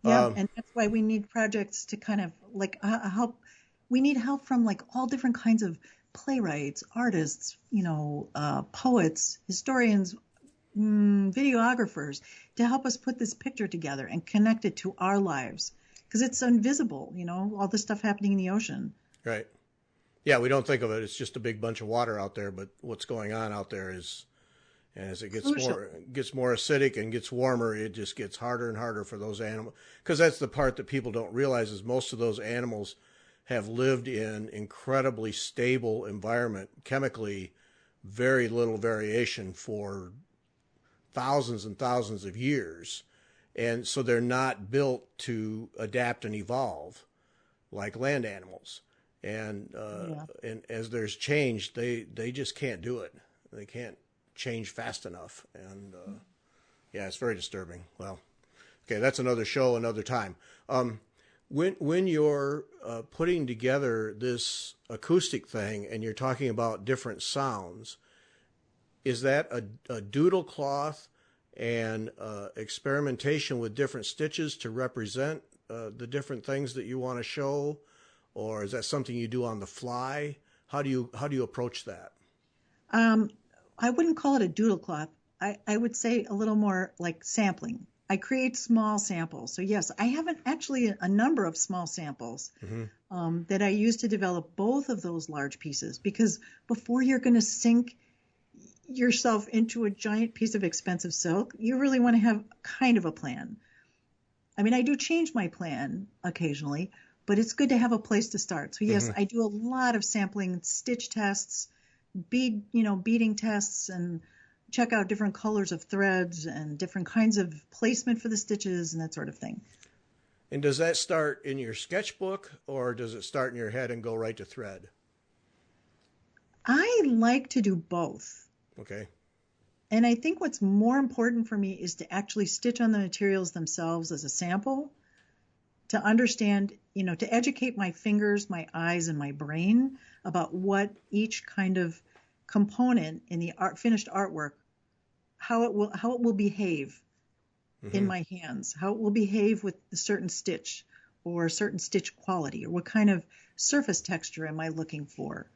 Yeah, and that's why we need projects to kind of like help. We need help from like all different kinds of playwrights, artists, poets, historians, videographers, to help us put this picture together and connect it to our lives, because it's invisible, all this stuff happening in the ocean. Right. Yeah, we don't think of it. It's just a big bunch of water out there, but what's going on out there is, as it gets more acidic and gets warmer, it just gets harder and harder for those animals. Because that's the part that people don't realize, is most of those animals have lived in incredibly stable environment, chemically very little variation for thousands and thousands of years. And so they're not built to adapt and evolve like land animals. And and as there's change, they just can't do it. They can't change fast enough. And yeah, it's very disturbing. Well, okay, that's another show, another time. When you're putting together this acoustic thing and you're talking about different sounds, is that a doodle cloth and experimentation with different stitches to represent the different things that you want to show, or is that something you do on the fly? How do you approach that? I wouldn't call it a doodle cloth. I would say a little more like sampling. I create small samples. So yes, I have actually a number of small samples that I use to develop both of those large pieces, because before you're going to sink yourself into a giant piece of expensive silk, you really want to have kind of a plan. I mean, I do change my plan occasionally, but it's good to have a place to start. So yes, I do a lot of sampling, stitch tests, beading tests, and check out different colors of threads and different kinds of placement for the stitches and that sort of thing. And does that start in your sketchbook, or does it start in your head and go right to thread? I like to do both. Okay. And I think what's more important for me is to actually stitch on the materials themselves as a sample, to understand, to educate my fingers, my eyes, and my brain about what each kind of component in the finished artwork, how it will behave in my hands, how it will behave with a certain stitch or a certain stitch quality, or what kind of surface texture am I looking for.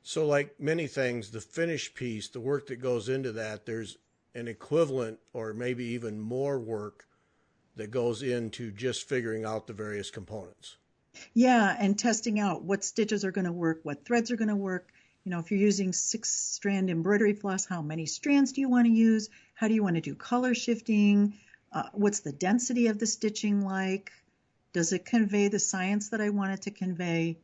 So like many things, the finished piece, the work that goes into that, there's an equivalent or maybe even more work that goes into just figuring out the various components. Yeah, and testing out what stitches are going to work, what threads are going to work. If you're using 6-strand embroidery floss, how many strands do you want to use? How do you want to do color shifting? What's the density of the stitching like? Does it convey the science that I want it to convey?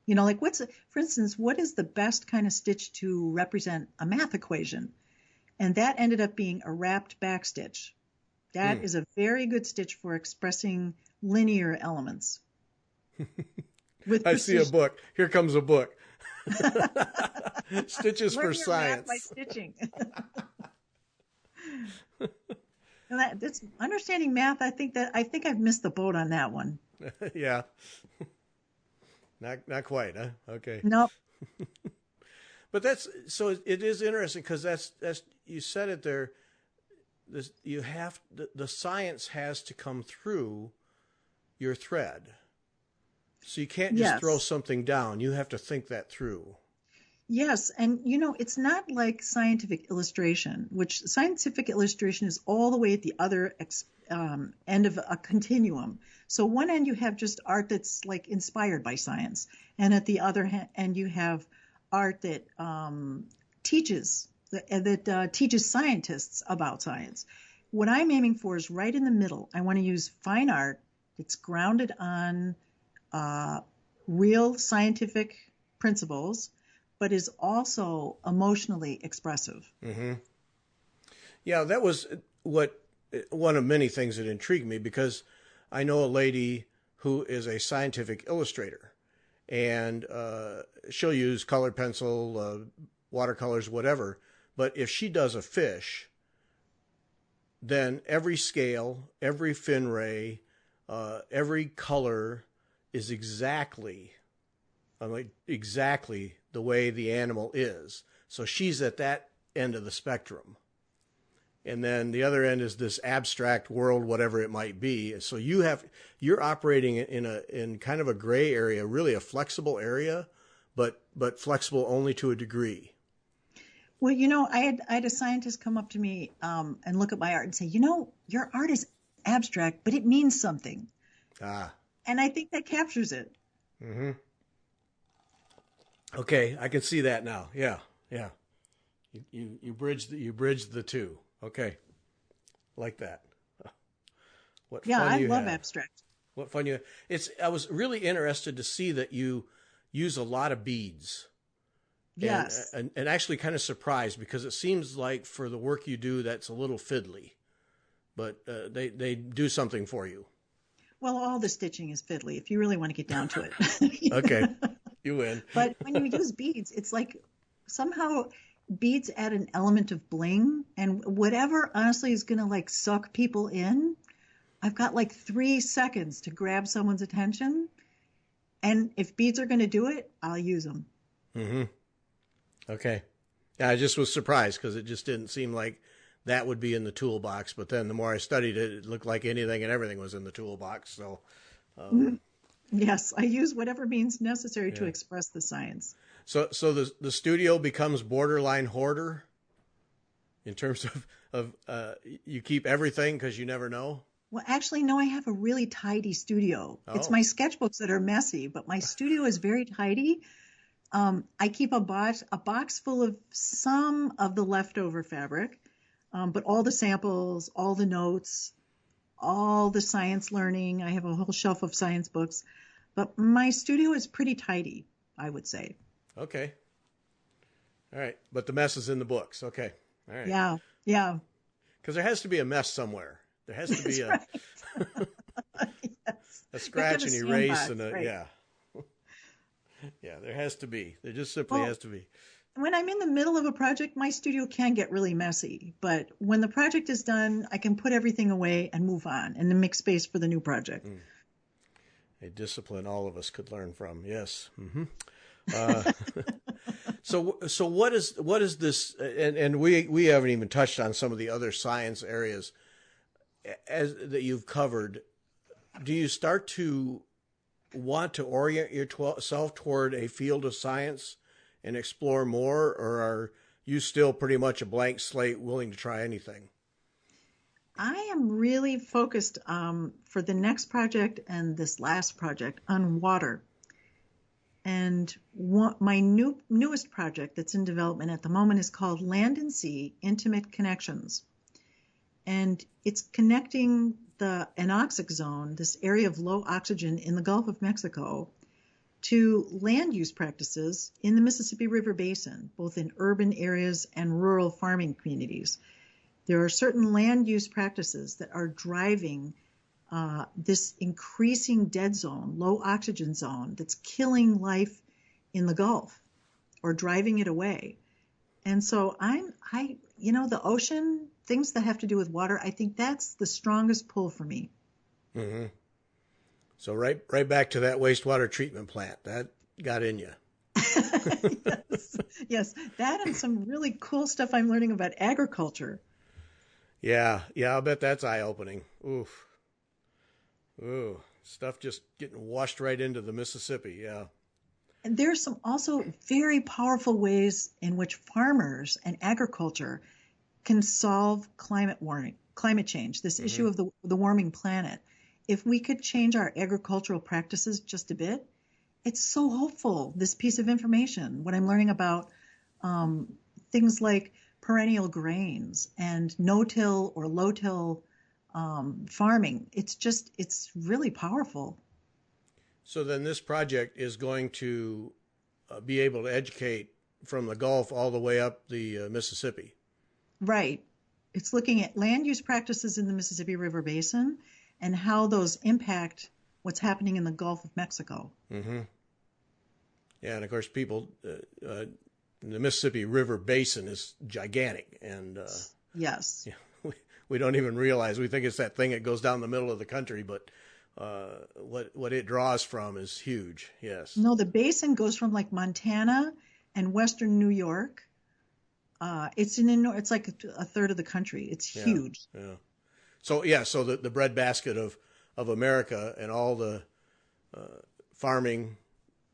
For instance, what is the best kind of stitch to represent a math equation? And that ended up being a wrapped back stitch. That is a very good stitch for expressing linear elements. I see a book. Here comes a book. Stitches for science. By stitching. That's understanding math. I think I've missed the boat on that one. Yeah. Not quite, huh? Okay. Nope. But it is interesting, because that's you said it there. The science has to come through your thread. So you can't just throw something down. You have to think that through. Yes, and it's not like scientific illustration, which scientific illustration is all the way at the other end of a continuum. So one end you have just art that's like inspired by science, and at the other end you have art that teaches scientists about science. What I'm aiming for is right in the middle. I want to use fine art that's grounded on real scientific principles, but is also emotionally expressive. Mm-hmm. Yeah, that was one of many things that intrigued me, because I know a lady who is a scientific illustrator, and she'll use colored pencil, watercolors, whatever. But if she does a fish, then every scale, every fin ray, every color is exactly the way the animal is. So she's at that end of the spectrum. And then the other end is this abstract world, whatever it might be. So you're operating in kind of a gray area, really a flexible area, but flexible only to a degree. Well, I had a scientist come up to me and look at my art and say, your art is abstract, but it means something. And I think that captures it. Mm-hmm. Okay, I can see that now. Yeah. You bridged the two. Okay, like that. What fun I you love have. Abstract. What fun you! I was really interested to see that you use a lot of beads. Yes, and actually kind of surprised, because it seems like for the work you do, that's a little fiddly, but they do something for you. Well, all the stitching is fiddly if you really want to get down to it. Okay, you win. But when you use beads, it's like somehow beads add an element of bling, and whatever honestly is going to like suck people in. I've got like 3 seconds to grab someone's attention, and if beads are going to do it, I'll use them. Mm-hmm. Okay. Yeah, I just was surprised because it just didn't seem like that would be in the toolbox. But then the more I studied it, it looked like anything and everything was in the toolbox. So, Mhm. Yes, I use whatever means necessary to yeah. express the science. So the studio becomes borderline hoarder in terms of you keep everything because you never know. Well, actually, no, I have a really tidy studio. It's Oh, my sketchbooks that are messy, but my studio is very tidy. I keep a box full of some of the leftover fabric, but all the samples, all the notes, all the science learning. I have a whole shelf of science books, but my studio is pretty tidy, I would say. okay. All right. But the mess is in the books. Okay. All right. Yeah, yeah, Because there has to be a mess somewhere. There has to be that's a, right. Yes. a You have to have scratch a and erase sandbox, and a, right? yeah. Yeah, there has to be. There just simply Well, has to be. when I'm in the middle of a project, my studio can get really messy. But when the project is done, I can put everything away and move on and then make space for the new project. A discipline all of us could learn from. Yes. Uh, so what is this? And we haven't even touched on some of the other science areas as that you've covered. Do you start to want to orient yourself toward a field of science and explore more, or are you still pretty much a blank slate, willing to try anything? I am really focused for the next project and this last project on water. And my newest project that's in development at the moment is called Land and Sea Intimate Connections. And it's connecting the anoxic zone, this area of low oxygen in the Gulf of Mexico, to land use practices in the Mississippi River Basin, both in urban areas and rural farming communities. There are certain land use practices that are driving this increasing dead zone, low oxygen zone, that's killing life in the Gulf or driving it away. And so the ocean, things that have to do with water, I think that's the strongest pull for me. Mm-hmm. So right back to that wastewater treatment plant that got in you. Yes, that and some really cool stuff I'm learning about agriculture. Yeah, I'll bet that's eye-opening. Oof. Ooh, stuff just getting washed right into the Mississippi. Yeah. And there's some also very powerful ways in which farmers and agriculture can solve climate change, this issue of the warming planet. If we could change our agricultural practices just a bit, it's so hopeful, this piece of information. What I'm learning about things like perennial grains and no-till or low-till farming, it's really powerful. So then this project is going to be able to educate from the Gulf all the way up the Mississippi. Right. It's looking at land use practices in the Mississippi River Basin and how those impact what's happening in the Gulf of Mexico. Mm-hmm. Yeah, and of course, people, the Mississippi River Basin is gigantic, and Yes. yeah, we don't even realize. We think it's that thing that goes down the middle of the country, but what it draws from is huge. Yes. No, the basin goes from like Montana and western New York. It's like a third of the country. It's huge. Yeah. So the breadbasket of America and all the farming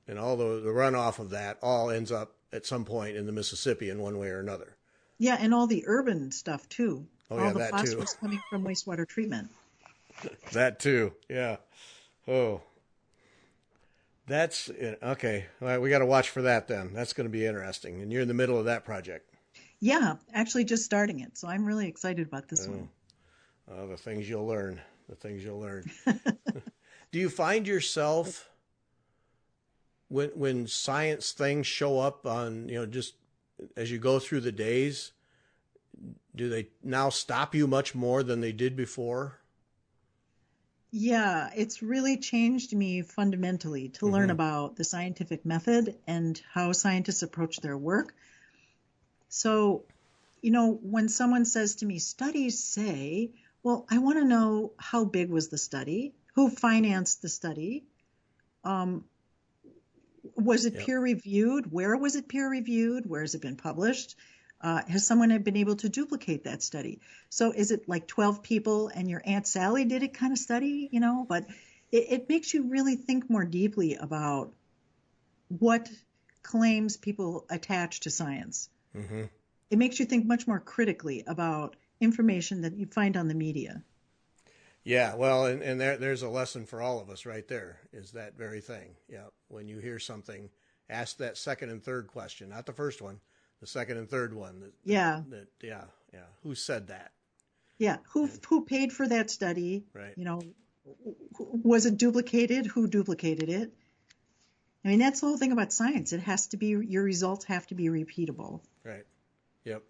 and all the runoff of that all ends up at some point in the Mississippi in one way or another. Yeah, and all the urban stuff too. Oh, all yeah, the that phosphorus too. coming from wastewater treatment. That too. Yeah. Oh. That's okay. All right, we got to watch for that then. That's going to be interesting. And you're in the middle of that project. Yeah, actually just starting it. So I'm really excited about this one. Oh, the things you'll learn. The things you'll learn. Do you find yourself when science things show up on, just as you go through the days, do they now stop you much more than they did before? Yeah, it's really changed me fundamentally to learn about the scientific method and how scientists approach their work. So, when someone says to me, studies say, well, I want to know, how big was the study? Who financed the study? Was it peer reviewed? Where was it peer reviewed? Where has it been published? Has someone been able to duplicate that study? So is it like 12 people and your Aunt Sally did it kind of study, But it makes you really think more deeply about what claims people attach to science. Mm-hmm. It makes you think much more critically about information that you find on the media. Yeah, well, and there's a lesson for all of us right there, is that very thing. Yeah, when you hear something, ask that second and third question, not the first one, the second and third one. Yeah. Who said that? Yeah, who paid for that study? Right. Was it duplicated? Who duplicated it? I mean, that's the whole thing about science. It has to be, your results have to be repeatable. Right. Yep.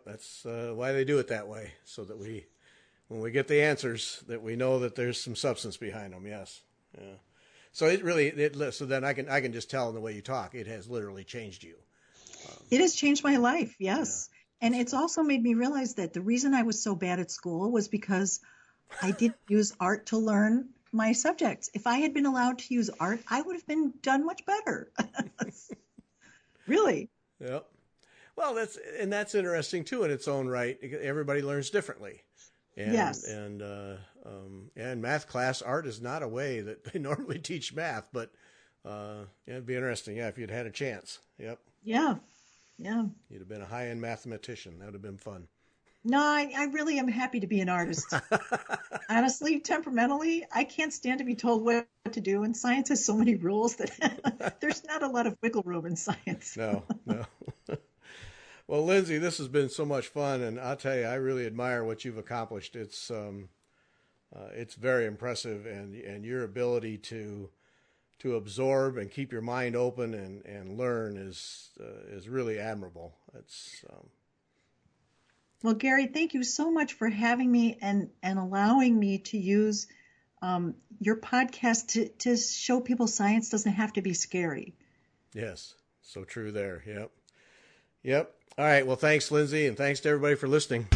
That's why they do it that way, so that when we get the answers, that we know that there's some substance behind them. Yes. Yeah. So so then I can just tell in the way you talk, it has literally changed you. It has changed my life. Yes. Yeah. And it's also made me realize that the reason I was so bad at school was because I didn't use art to learn my subjects. If I had been allowed to use art, I would have been done much better. Really. Yep. Well, that's interesting too in its own right. Everybody learns differently. And, yes. And math class, art is not a way that they normally teach math, but it'd be interesting. Yeah, if you'd had a chance. Yep. Yeah. Yeah. You'd have been a high-end mathematician. That would have been fun. No, I really am happy to be an artist. Honestly, temperamentally, I can't stand to be told what to do, and science has so many rules that there's not a lot of wiggle room in science. No. Well, Lindsay, this has been so much fun, and I'll tell you, I really admire what you've accomplished. It's very impressive, and your ability to absorb and keep your mind open and learn is really admirable. It's Well, Gary, thank you so much for having me and allowing me to use your podcast to show people science doesn't have to be scary. Yes, so true there. Yep. All right. Well, thanks, Lindsay, and thanks to everybody for listening.